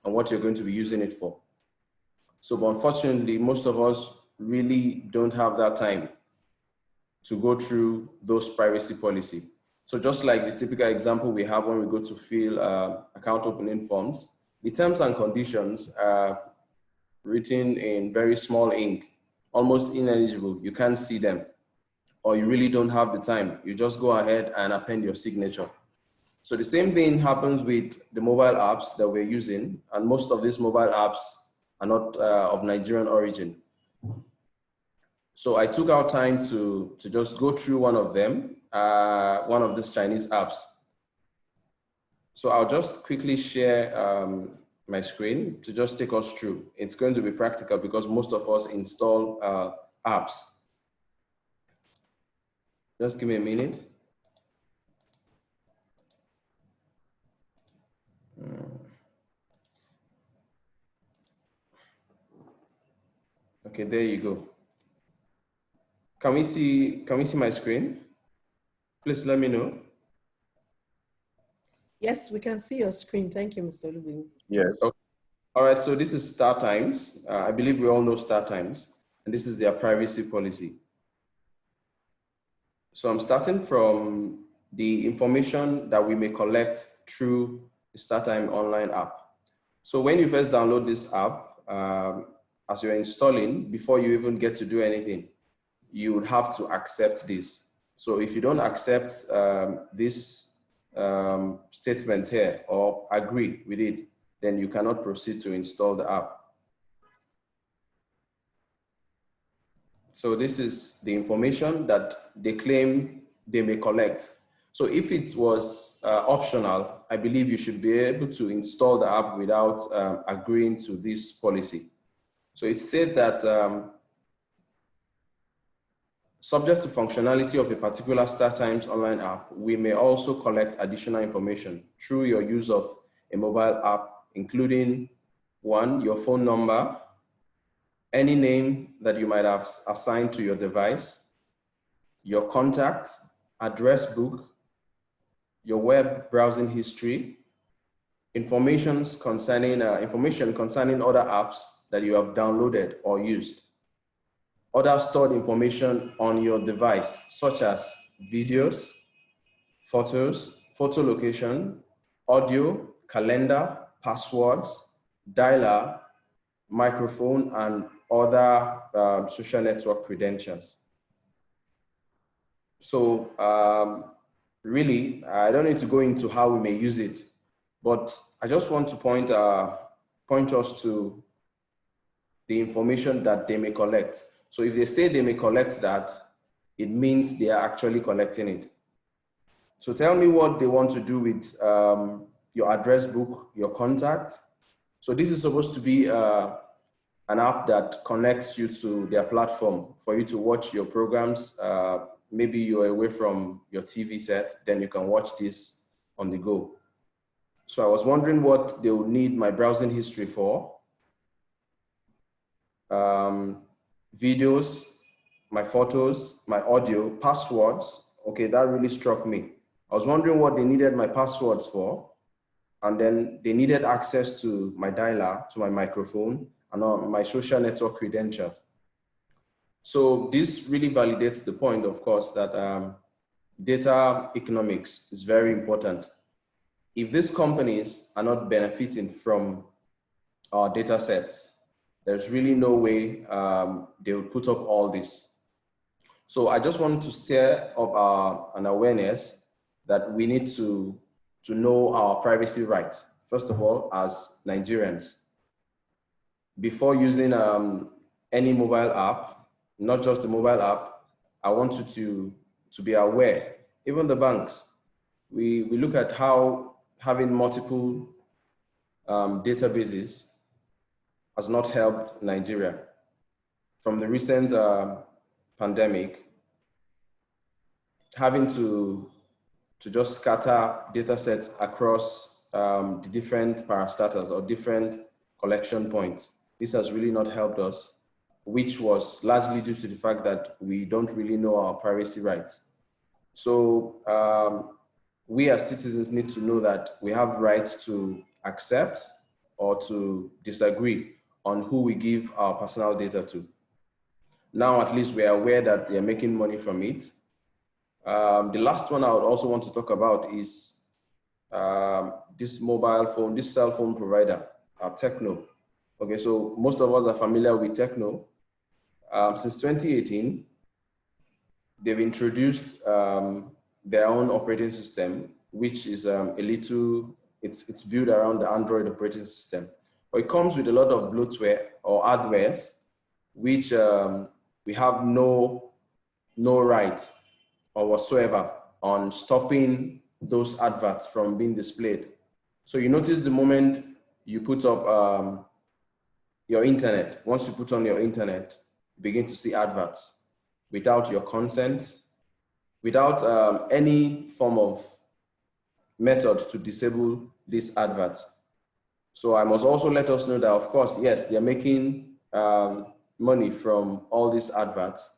[SPEAKER 3] and what you're going to be using it for. So, but unfortunately, most of us really don't have that time to go through those privacy policy. So just like the typical example we have when we go to fill account opening forms, the terms and conditions are written in very small ink, almost ineligible. You can't see them, or you really don't have the time. You just go ahead and append your signature. So the same thing happens with the mobile apps that we're using, and most of these mobile apps are not of Nigerian origin. So I took out time to just go through one of them, one of these Chinese apps. So I'll just quickly share my screen to just take us through. It's going to be practical because most of us install apps. Just give me a minute. Okay, there you go. Can we see my screen? Please let me know.
[SPEAKER 1] Yes, we can see your screen. Thank you, Mr. Olugbemi.
[SPEAKER 3] Yes. Okay. All right, so this is Star Times. I believe we all know Star Times, and this is their privacy policy. So I'm starting from the information that we may collect through the StarTime online app. So when you first download this app, as you're installing, before you even get to do anything, you would have to accept this. So if you don't accept this statement here or agree with it, then you cannot proceed to install the app. So this is the information that they claim they may collect. So if it was optional, I believe you should be able to install the app without agreeing to this policy. So it said that subject to functionality of a particular StarTimes online app, we may also collect additional information through your use of a mobile app, including 1, your phone number, any name that you might have assigned to your device, your contacts, address book, your web browsing history, information concerning other apps that you have downloaded or used, other stored information on your device, such as videos, photos, photo location, audio, calendar, passwords, dialer, microphone, and other social network credentials. So really, I don't need to go into how we may use it, but I just want to point us to the information that they may collect. So if they say they may collect that, it means they are actually collecting it. So tell me what they want to do with your address book, your contact. So this is supposed to be an app that connects you to their platform for you to watch your programs. Maybe you're away from your TV set, then you can watch this on the go. So I was wondering what they would need my browsing history for. Videos, my photos, my audio, passwords. Okay, that really struck me. I was wondering what they needed my passwords for. And then they needed access to my dialer, to my microphone, and my social network credentials. So this really validates the point, of course, that data economics is very important. If these companies are not benefiting from our data sets, there's really no way they will put up all this. So I just want to stir up an awareness that we need to know our privacy rights, first of all, as Nigerians. Before using any mobile app, not just the mobile app, I want you to be aware, even the banks, we look at how having multiple databases has not helped Nigeria. From the recent pandemic, having to just scatter data sets across the different parastatals or different collection points, this has really not helped us, which was largely due to the fact that we don't really know our privacy rights. So we as citizens need to know that we have rights to accept or to disagree on who we give our personal data to. Now, at least we are aware that they are making money from it. The last one I would also want to talk about is this mobile phone, this cell phone provider, Techno. Okay, so most of us are familiar with Techno. Since 2018, they've introduced their own operating system, which is it's built around the Android operating system. But it comes with a lot of bloatware or hardwares, which we have no right or whatsoever on stopping those adverts from being displayed. So you notice the moment you put up your internet, once you put on your internet, you begin to see adverts without your consent, without any form of method to disable these adverts. So I must also let us know that, of course, yes, they're making money from all these adverts,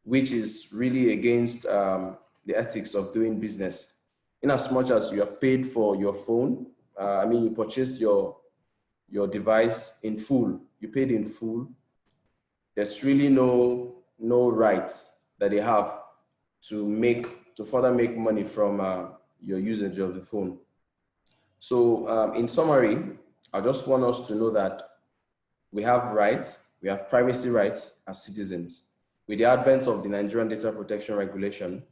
[SPEAKER 3] which is really against the ethics of doing business. In as much as you have paid for your phone, I mean, you purchased your device in full, you paid in full, there's really no right that they have to further make money from your usage of the phone. So in summary, I just want us to know that we have rights, we have privacy rights as citizens. With the advent of the Nigerian Data Protection Regulation,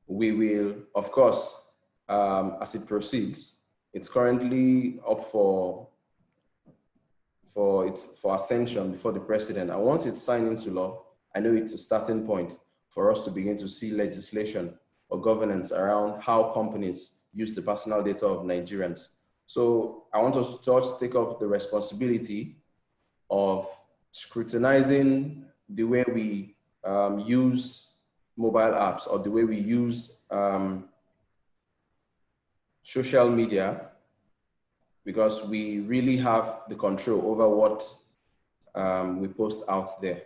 [SPEAKER 3] we will, of course, as it proceeds, it's currently up for ascension before the president. And once it's signed into law, I know it's a starting point for us to begin to see legislation or governance around how companies use the personal data of Nigerians. So I want us to just take up the responsibility of scrutinizing the way we use mobile apps or the way we use social media, because we really have the control over what we post out there.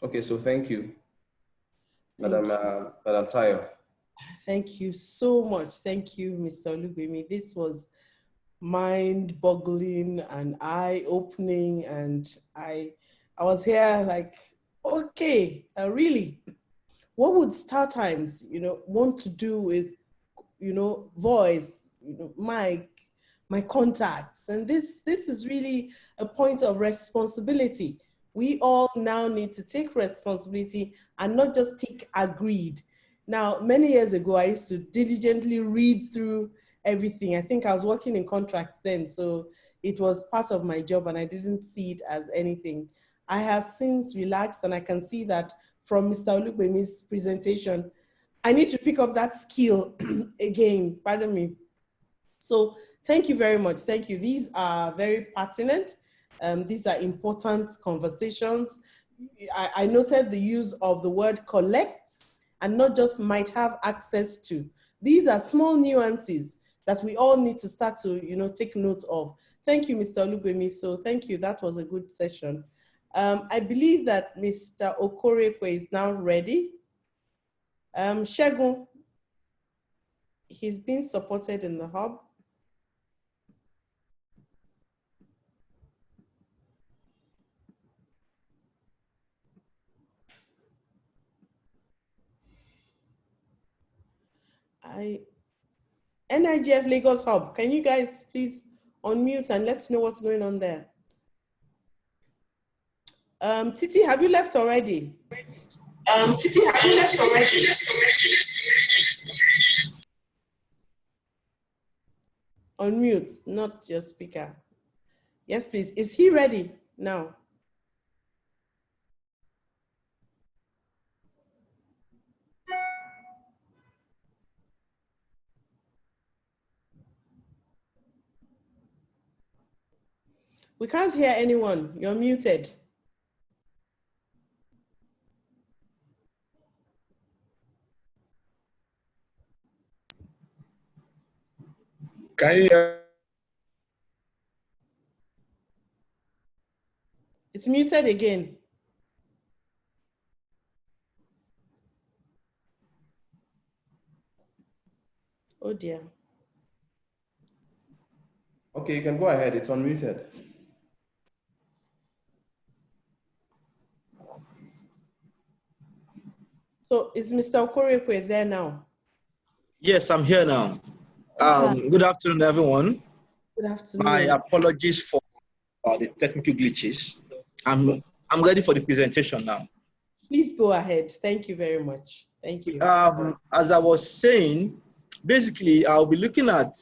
[SPEAKER 3] Okay, so thank you, Madam Tayo.
[SPEAKER 1] Thank you so much. Thank you, Mr. Olugbemi. This was mind-boggling and eye-opening, and I was here like, okay, really, what would StarTimes, want to do with, voice, mic, my contacts? And this is really a point of responsibility. We all now need to take responsibility and not just take agreed. Now, many years ago, I used to diligently read through everything. I think I was working in contracts then, so it was part of my job and I didn't see it as anything. I have since relaxed, and I can see that from Mr. Olugbemi's presentation, I need to pick up that skill again, pardon me. So thank you very much, thank you. These are very pertinent. These are important conversations. I noted the use of the word collect and not just might have access to. These are small nuances that we all need to start to, take note of. Thank you, Mr. Olugbemi. So thank you, that was a good session. I believe that Mr. Okoriekwe is now ready. Shegun, he's been supported in the hub. NIGF Lagos Hub, can you guys please unmute and let's know what's going on there? Titi, have you left already?
[SPEAKER 6] Titi, have you left already?
[SPEAKER 1] Unmute, not your speaker. Yes, please. Is he ready now? We can't hear anyone. You're muted.
[SPEAKER 7] Can you hear?
[SPEAKER 1] It's muted again. Oh dear.
[SPEAKER 3] Okay, you can go ahead. It's unmuted.
[SPEAKER 1] So is Mr. Okoriekwe there now?
[SPEAKER 4] Yes, I'm here now. Good afternoon, everyone.
[SPEAKER 1] Good afternoon.
[SPEAKER 4] My apologies for the technical glitches. I'm ready for the presentation now.
[SPEAKER 1] Please go ahead. Thank you very much. Thank you.
[SPEAKER 4] As I was saying, basically, I'll be looking at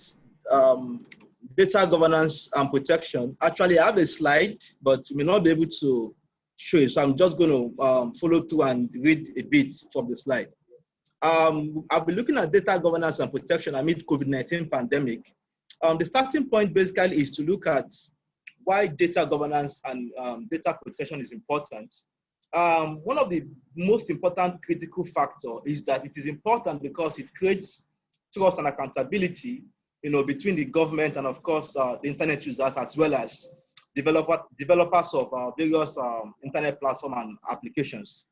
[SPEAKER 4] data governance and protection. Actually, I have a slide, but we may not be able to show it. So I'm just going to follow through and read a bit from the slide. I'll be looking at data governance and protection amid COVID-19 pandemic. The starting point basically is to look at why data governance and data protection is important. One of the most important critical factor is that it is important because it creates trust and accountability, between the government and of course the internet users as well as developers of various internet platform and applications.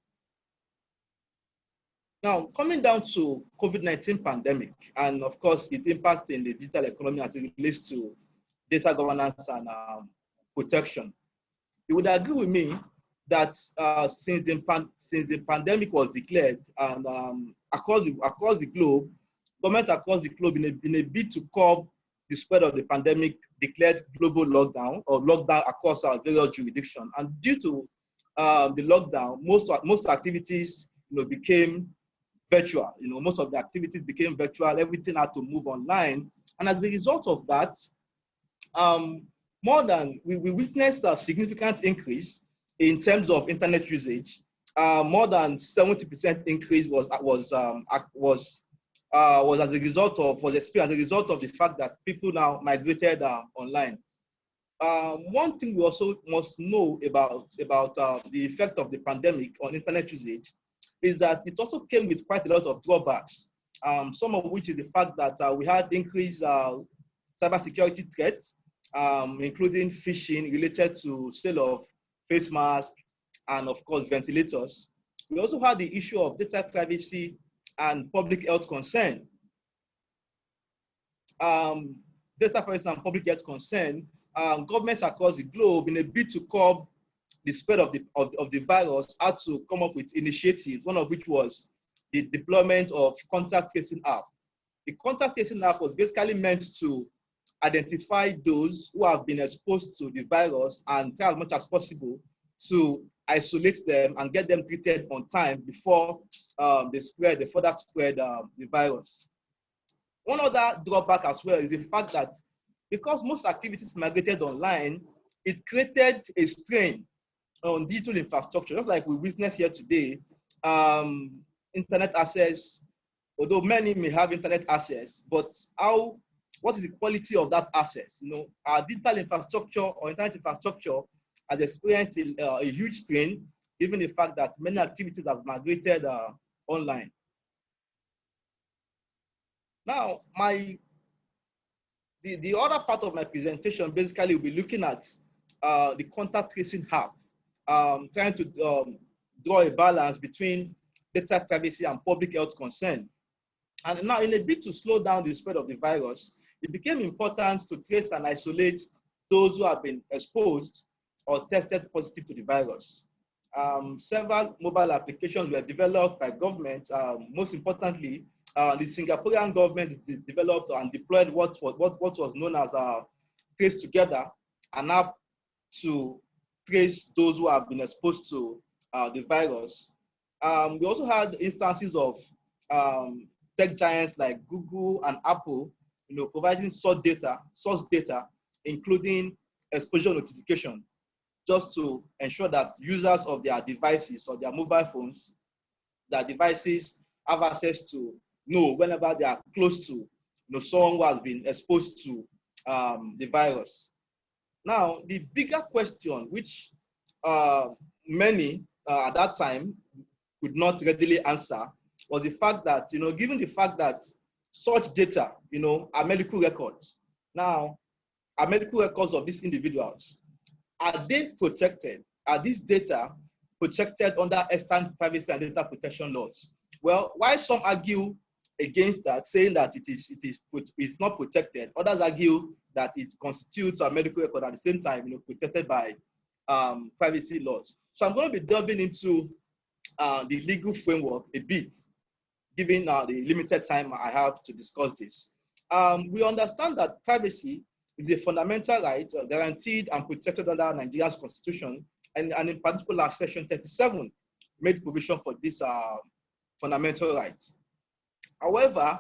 [SPEAKER 4] Now, coming down to COVID-19 pandemic and of course its impact in the digital economy as it relates to data governance and protection, you would agree with me that since the pandemic was declared and across the globe, government across the globe in a bid to curb the spread of the pandemic declared global lockdown or lockdown across our various jurisdictions. And due to the lockdown, most activities became virtual. Most of the activities became virtual. Everything had to move online, and as a result of that, we witnessed a significant increase in terms of internet usage. More than 70% increase was as a result of the fact that people now migrated online. One thing we also must know about the effect of the pandemic on internet usage is that it also came with quite a lot of drawbacks. Some of which is the fact that we had increased cybersecurity threats, including phishing related to sale of face masks and of course ventilators. We also had the issue of data privacy and public health concern. Data privacy and public health concern, governments across the globe in a bid to curb the spread of the virus had to come up with initiatives, one of which was the deployment of contact tracing app. The contact tracing app was basically meant to identify those who have been exposed to the virus and try as much as possible to isolate them and get them treated on time before they further spread the virus. One other drawback as well is the fact that because most activities migrated online, it created a strain on digital infrastructure, just like we witness here today. Internet access, although many may have internet access, but what is the quality of that access? Our digital infrastructure or internet infrastructure has experienced a huge strain, given the fact that many activities have migrated online. Now, the other part of my presentation basically will be looking at the contact tracing app, trying to draw a balance between data privacy and public health concern. And now, in a bid to slow down the spread of the virus, it became important to trace and isolate those who have been exposed or tested positive to the virus. Several mobile applications were developed by government. Most importantly, the Singaporean government developed and deployed what was known as Trace Together, an app to trace those who have been exposed to the virus. We also had instances of tech giants like Google and Apple, providing source data, including exposure notification, just to ensure that users of their devices or their mobile phones, their devices have access to know whenever they are close to someone who has been exposed to the virus.
[SPEAKER 8] Now, the bigger question, which many at that time could not readily answer, was the fact that, given the fact that such data, are medical records. Now, are medical records of these individuals, are they protected? Are these data protected under extant privacy and data protection laws? Well, while some argue against that, saying that it's not protected, others argue that it constitutes a medical record at the same time, protected by privacy laws. So I'm going to be delving into the legal framework a bit, given the limited time I have to discuss this. We understand that privacy is a fundamental right guaranteed and protected under Nigeria's constitution, and in particular, Section 37 made provision for this fundamental right. However,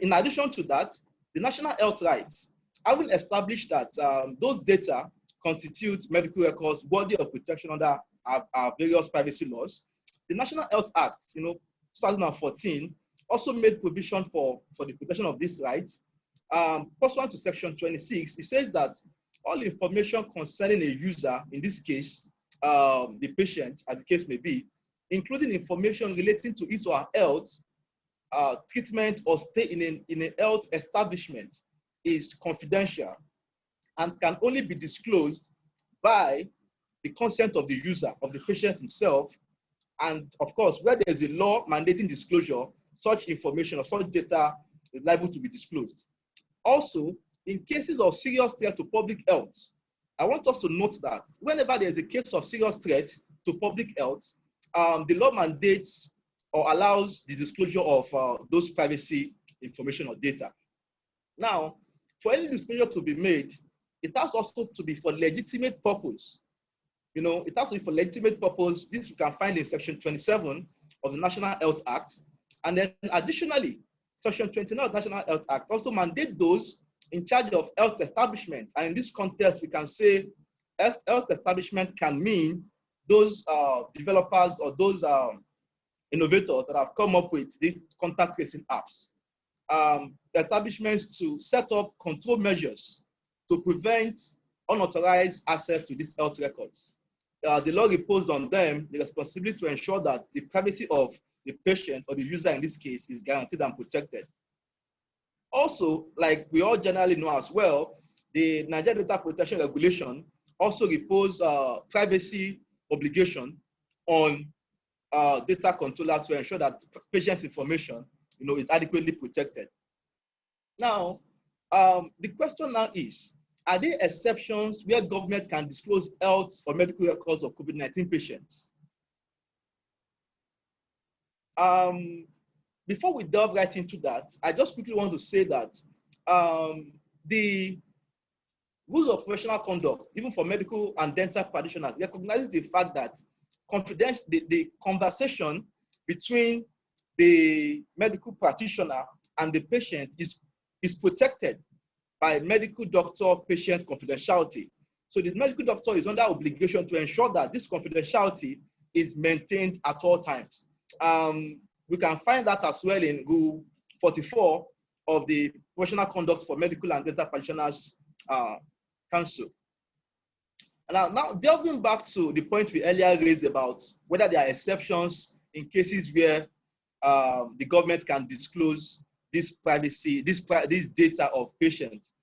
[SPEAKER 8] in addition to that, the national health rights, having established that those data constitute medical records worthy of protection under our various privacy laws, the National Health Act, 2014, also made provision for the protection of these rights. Pursuant to Section 26, it says that all information concerning a user, in this case, the patient, as the case may be, including information relating to his or her health, treatment, or stay in a health establishment, is confidential and can only be disclosed by the consent of the user, of the patient himself. And of course, where there is a law mandating disclosure, such information or such data is liable to be disclosed. Also, in cases of serious threat to public health, I want us to note that whenever there is a case of serious threat to public health, the law mandates or allows the disclosure of those privacy information or data. Now, for any disclosure to be made, it has also to be for legitimate purpose. It has to be for legitimate purpose. This we can find in Section 27 of the National Health Act. And then additionally, Section 29 of the National Health Act also mandate those in charge of health establishment. And in this context, we can say health establishment can mean those developers or those innovators that have come up with these contact tracing apps. Establishments to set up control measures to prevent unauthorized access to these health records. The law imposed on them the responsibility to ensure that the privacy of the patient or the user in this case is guaranteed and protected. Also, like we all generally know as well, the Nigerian Data Protection Regulation also impose privacy obligation on data controllers to ensure that patient's information, is adequately protected. Now, the question now is, are there exceptions where government can disclose health or medical records of COVID-19 patients? Before we delve right into that, I just quickly want to say that the rules of professional conduct, even for medical and dental practitioners, recognizes the fact that the conversation between the medical practitioner and the patient is protected by medical doctor-patient confidentiality. So the medical doctor is under obligation to ensure that this confidentiality is maintained at all times. We can find that as well in Rule 44 of the Professional Conduct for Medical and Dental Practitioners Council. And now delving back to the point we earlier raised about whether there are exceptions in cases where the government can disclose this privacy, this data of patients.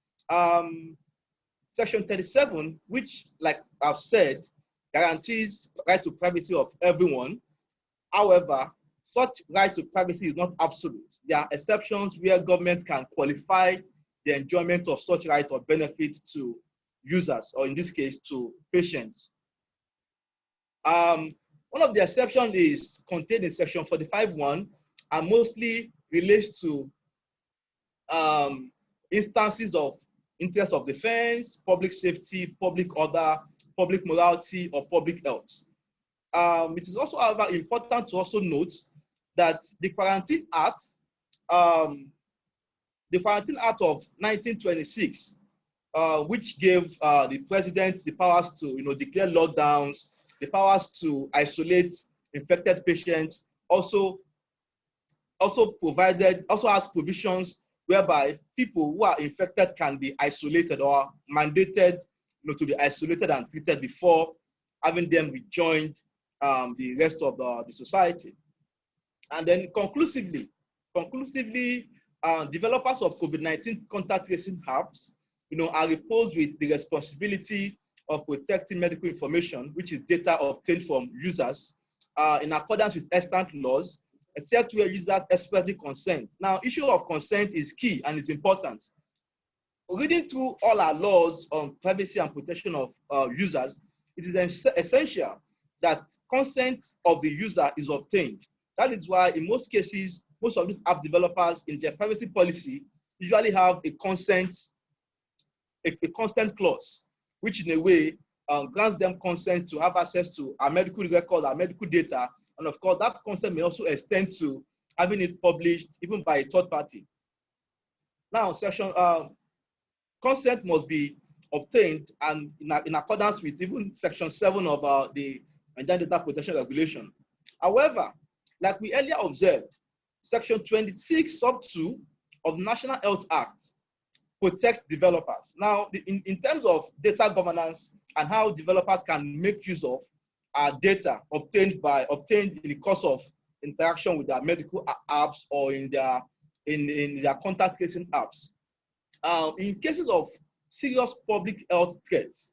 [SPEAKER 8] Section 37, which, like I've said, guarantees right to privacy of everyone. However, such right to privacy is not absolute. There are exceptions where government can qualify the enjoyment of such right or benefits to users, or in this case, to patients. One of the exceptions is contained in Section 45(1) and mostly relates to instances of interest of defense, public safety, public order, public morality, or public health. It is also, however, important to also note that the Quarantine Act of 1926, which gave the president the powers to declare lockdowns, the powers to isolate infected patients, also has provisions whereby people who are infected can be isolated or mandated to be isolated and treated before having them rejoined the rest of the society. And then conclusively, developers of COVID-19 contact tracing apps, are reposed with the responsibility of protecting medical information, which is data obtained from users, in accordance with extant laws, except where users expressly consent. Now, issue of consent is key and it's important. Reading through all our laws on privacy and protection of users, it is essential that consent of the user is obtained. That is why, in most cases, most of these app developers in their privacy policy usually have a consent clause, which in a way grants them consent to have access to our medical records, our medical data, and of course, that consent may also extend to having it published even by a third party. Now, consent must be obtained and in accordance with even Section 7 of the Nigerian Data Protection Regulation. However, like we earlier observed, Section 26 sub 2 of the National Health Act protect developers. Now, in terms of data governance and how developers can make use of data obtained in the course of interaction with their medical apps or in their contact tracing apps. In cases of serious public health threats,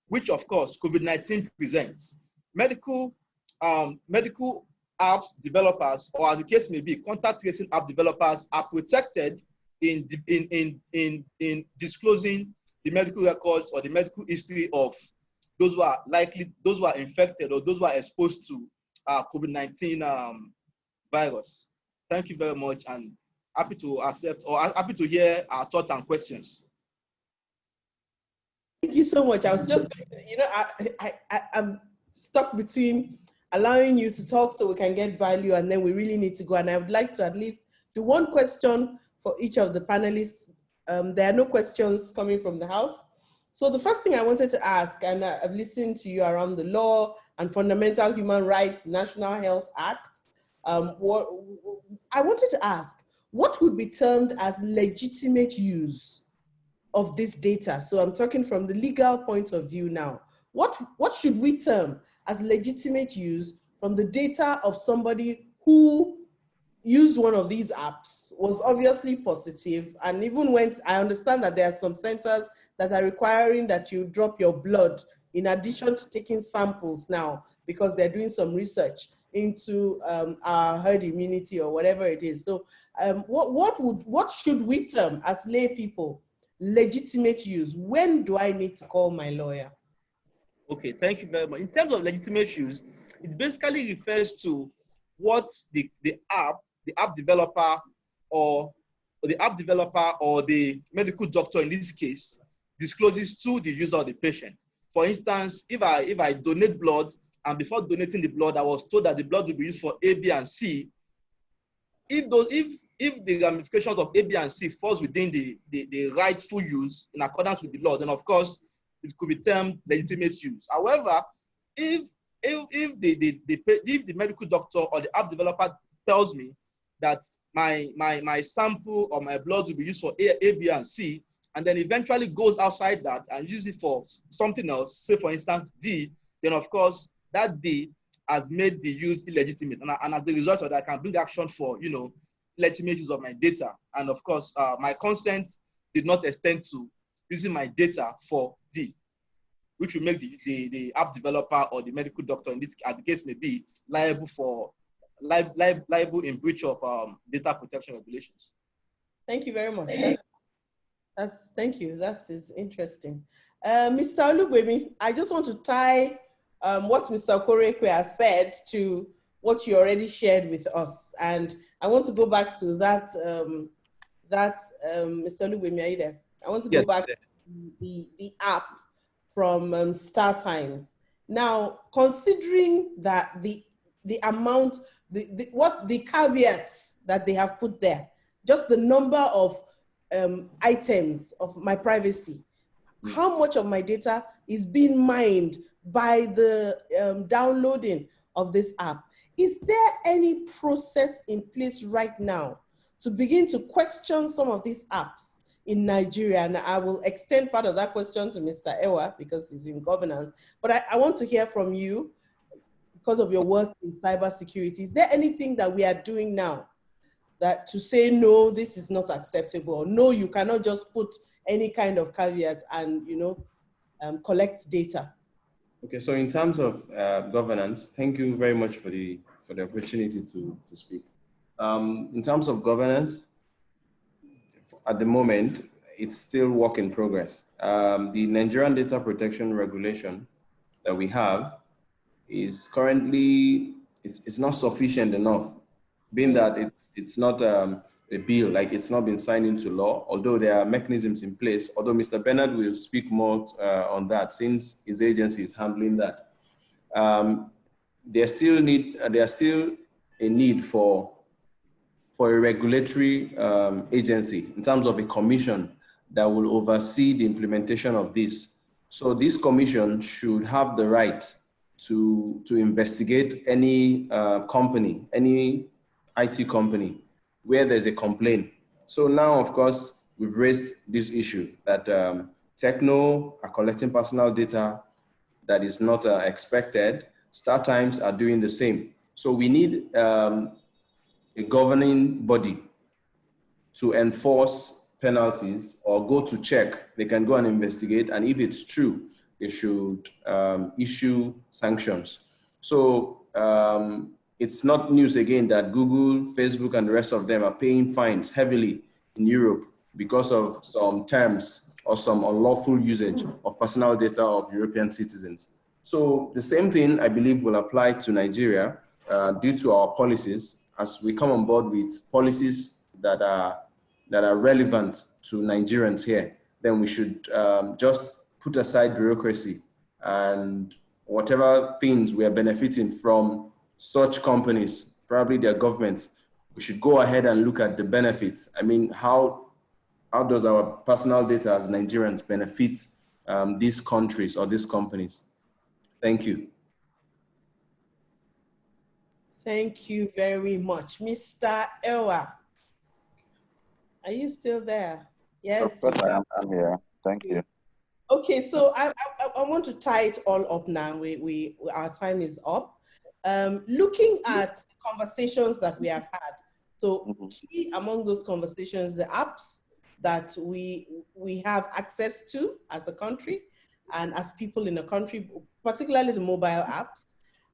[SPEAKER 8] which of course COVID-19 presents, medical apps developers, or as the case may be, contact tracing app developers are protected in disclosing the medical records or the medical history of those who are infected or those who are exposed to COVID-19 virus. Thank you very much, and happy to accept or happy to hear our thoughts and questions.
[SPEAKER 1] Thank you so much. I was just, I'm stuck between allowing you to talk so we can get value, and then we really need to go. And I would like to at least do one question for each of the panelists. There are no questions coming from the house. So the first thing I wanted to ask, and I've listened to you around the law and fundamental human rights, National Health Act. I wanted to ask, what would be termed as legitimate use of this data? So I'm talking from the legal point of view now. What should we term as legitimate use from the data of somebody who used one of these apps, was obviously positive, and even went, I understand that there are some centers that are requiring that you drop your blood in addition to taking samples now, because they're doing some research into our herd immunity or whatever it is. So what should we term as lay people legitimate use? When do I need to call my lawyer?
[SPEAKER 8] Okay, thank you very much. In terms of legitimate use, it basically refers to what the app developer or the medical doctor in this case discloses to the user or the patient. For instance, if I donate blood, and before donating the blood, I was told that the blood will be used for A, B, and C. If the ramifications of A, B, and C falls within the rightful use in accordance with the law, then of course it could be termed legitimate use. However, if the medical doctor or the app developer tells me that my sample or my blood will be used for A, B, and C, and then eventually goes outside that and uses it for something else, say for instance D, then of course that D has made the use illegitimate, and as a result of that, I can bring action for legitimate use of my data. And of course, my consent did not extend to using my data for D, which will make the app developer or the medical doctor, in this, as the case may be, liable in breach of data protection regulations.
[SPEAKER 1] Thank you very much. Thank you. That is interesting. Mr. Olugbemi, I just want to tie what Mr. Okoriekwe has said to what you already shared with us, and I want to go back to that. Mr. Olugbemi, are you there? I want to go back to the app from Star Times. Now, considering that the amount, the caveats that they have put there, just the number of items of my privacy, how much of my data is being mined by the downloading of this app? Is there any process in place right now to begin to question some of these apps in Nigeria? And I will extend part of that question to Mr. Ewa because he's in governance. But I want to hear from you because of your work in cybersecurity. Is there anything that we are doing now that to say, no, this is not acceptable, or no, you cannot just put any kind of caveats and, you know, collect data?
[SPEAKER 3] Okay, so in terms of governance, thank you very much for the opportunity to speak. In terms of governance, at the moment, it's still work in progress. The Nigerian Data Protection Regulation that we have is currently, it's not sufficient enough, being that it's not a bill, like it's not been signed into law, although there are mechanisms in place, although Mr. Bernard will speak more on that since his agency is handling that. There's still a need for a regulatory agency in terms of a commission that will oversee the implementation of this. So this commission should have the right to investigate any company, any IT company where there's a complaint. So now, of course, we've raised this issue that Techno are collecting personal data that is not expected. StarTimes are doing the same. So we need a governing body to enforce penalties or go to check. They can go and investigate, and if it's true, they should issue sanctions. So it's not news again that Google, Facebook, and the rest of them are paying fines heavily in Europe because of some terms or some unlawful usage of personal data of European citizens. So the same thing, I believe, will apply to Nigeria due to our policies. As we come on board with policies that are relevant to Nigerians here, then we should just put aside bureaucracy and whatever things we are benefiting from such companies, probably their governments, we should go ahead and look at the benefits. I mean, how does our personal data as Nigerians benefit these countries or these companies? Thank you.
[SPEAKER 1] Thank you very much. Mr. Ewa, are you still there? Yes.
[SPEAKER 2] Of course, I'm here. Thank you.
[SPEAKER 1] Okay, so I want to tie it all up now. Our time is up. Looking at the conversations that we have had, so key among those conversations, the apps that we have access to as a country and as people in a country, particularly the mobile apps,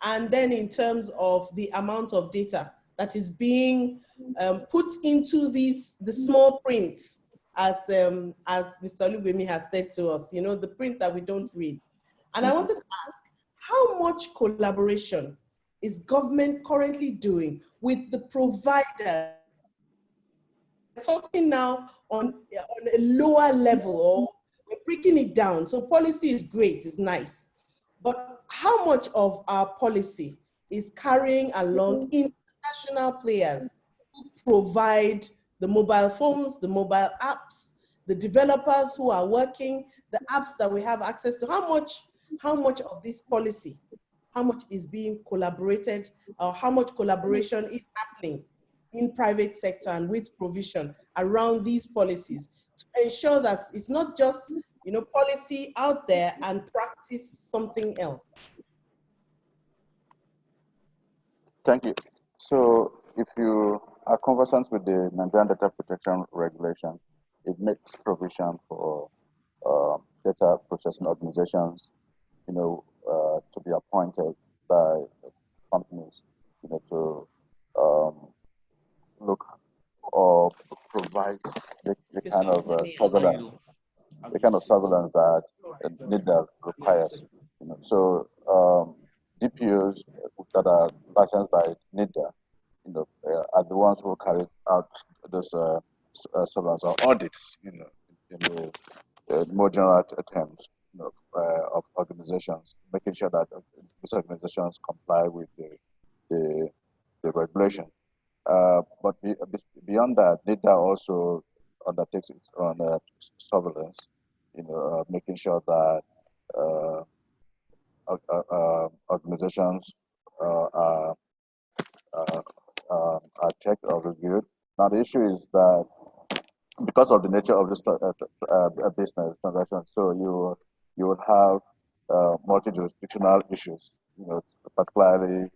[SPEAKER 1] and then in terms of the amount of data that is being put into the small prints, as Mr. Olugbemi has said to us, you know, the print that we don't read. And I wanted to ask, how much collaboration is government currently doing with the provider? We're talking now on a lower level, or we're breaking it down. So policy is great, it's nice. But how much of our policy is carrying along international players who provide the mobile phones, the mobile apps, the developers who are working, the apps that we have access to? How much of this policy, how much is being collaborated, or how much collaboration is happening in private sector and with provision around these policies to ensure that it's not just, you know, policy out there and practice something else?
[SPEAKER 2] Thank you. So if you are conversant with the Nigerian Data Protection Regulation, it makes provision for data processing organizations, you know, to be appointed by companies, you know, to look or provide the kind of surveillance, that NIRA requires. You know, so DPOs that are licensed by NIRA, you know, are the ones who carry out those surveillance or audits, you know, in the more general terms, you know, of organizations, making sure that these organizations comply with the regulation. But beyond that, NIRA also undertakes its own surveillance, you know, making sure that organizations are checked or reviewed. Now, the issue is that because of the nature of this business transaction. So you would have multi-jurisdictional issues, particularly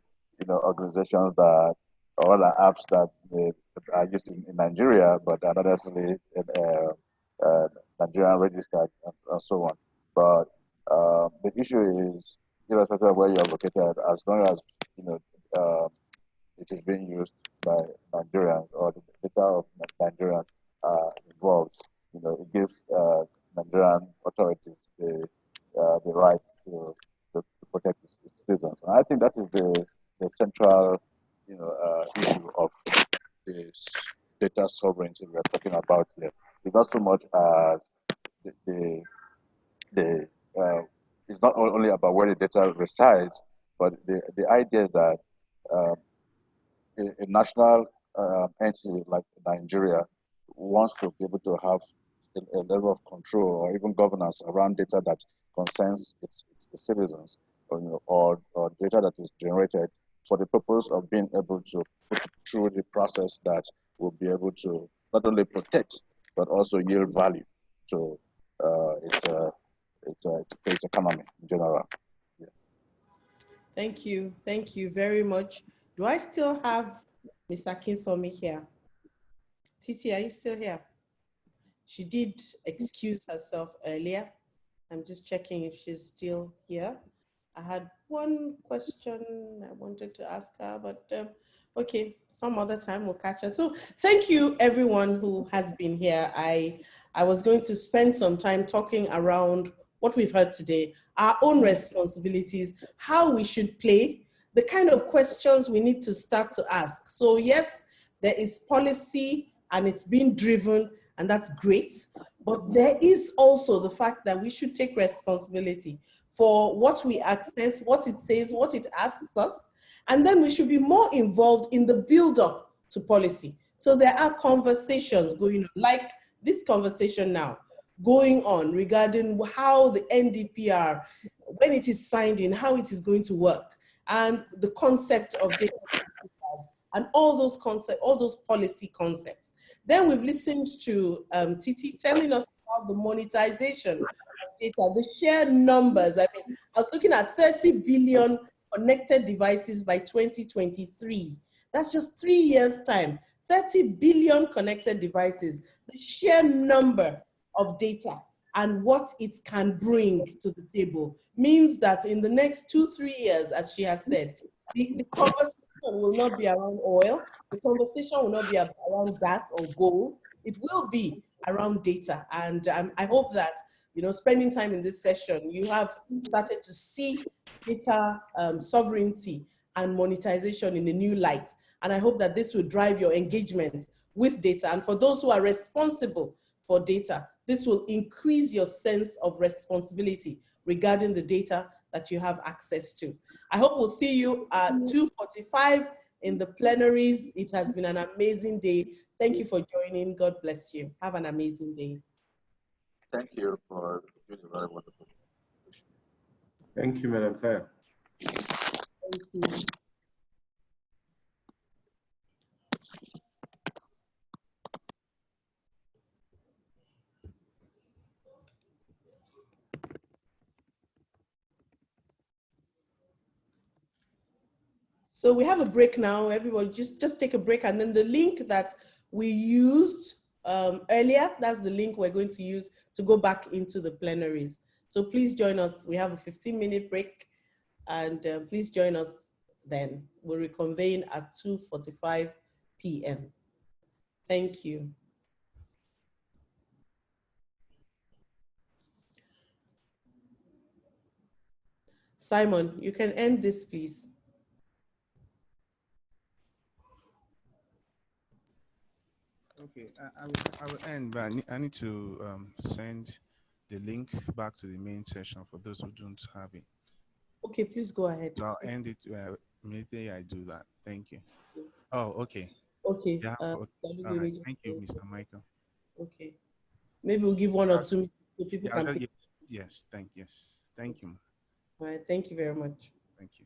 [SPEAKER 2] organizations that or other apps that they are used in Nigeria, but are not necessarily Nigerian registered and so on. But the issue is, irrespective of where you are located, as long as it is being used by Nigerians or the data of Nigerians involved, it gives Nigerian authorities the right to protect its citizens. And I think that is the central issue of this data sovereignty we are talking about here. It's not so much as the it's not only about where the data resides, but the idea that a national entity like Nigeria wants to be able to have a level of control or even governance around data that concerns its citizens, or data that is generated for the purpose of being able to put through the process that will be able to not only protect but also yield value to its economy in general. Yeah.
[SPEAKER 1] Thank you very much. Do I still have Mr. Akinsanmi here? Titi, are you still here? She did excuse herself earlier. I'm just checking if she's still here. I had one question I wanted to ask her, but okay, some other time we'll catch her. So thank you everyone who has been here. I was going to spend some time talking around what we've heard today, our own responsibilities, how we should play, the kind of questions we need to start to ask. So yes, there is policy and it's being driven, and that's great. But there is also the fact that we should take responsibility for what we access, what it says, what it asks us, and then we should be more involved in the build-up to policy. So there are conversations going on, like this conversation now, going on regarding how the NDPR, when it is signed in, how it is going to work, and the concept of data and all those concepts, all those policy concepts. Then we've listened to Titi telling us about the monetization of data, the sheer numbers. I mean, I was looking at 30 billion connected devices by 2023. That's just 3 years' time. 30 billion connected devices, the sheer number of data and what it can bring to the table means that in the next 2-3 years, as she has said, the conversation will not be around oil. The conversation will not be around gas or gold. It will be around data. And I hope that, spending time in this session, you have started to see data sovereignty and monetization in a new light. And I hope that this will drive your engagement with data. And for those who are responsible for data, this will increase your sense of responsibility regarding the data that you have access to. I hope we'll see you at 2:45 in the plenaries. It has been an amazing day. Thank you for joining. God bless you. Have an amazing day.
[SPEAKER 2] Thank you for doing a very wonderful.
[SPEAKER 3] Thank you, Madam Tayo.
[SPEAKER 1] Thank you. So we have a break now. Everybody just take a break, and then the link that we used earlier, that's the link we're going to use to go back into the plenaries. So please join us. We have a 15-minute break, and please join us then. We'll reconvene at 2:45 p.m. Thank you. Simon, you can end this, please.
[SPEAKER 9] Okay, I will end, but I need to send the link back to the main session for those who don't have it.
[SPEAKER 1] Okay, please go ahead.
[SPEAKER 9] So I'll end it immediately I do that. Thank you. Oh, okay.
[SPEAKER 1] Okay.
[SPEAKER 9] Yeah. All right. Thank you, Mr. Michael.
[SPEAKER 1] Okay. Maybe we'll give 1 or 2 minutes so people can pick.
[SPEAKER 9] Yes, thank you.
[SPEAKER 1] All right, thank you very much.
[SPEAKER 9] Thank you.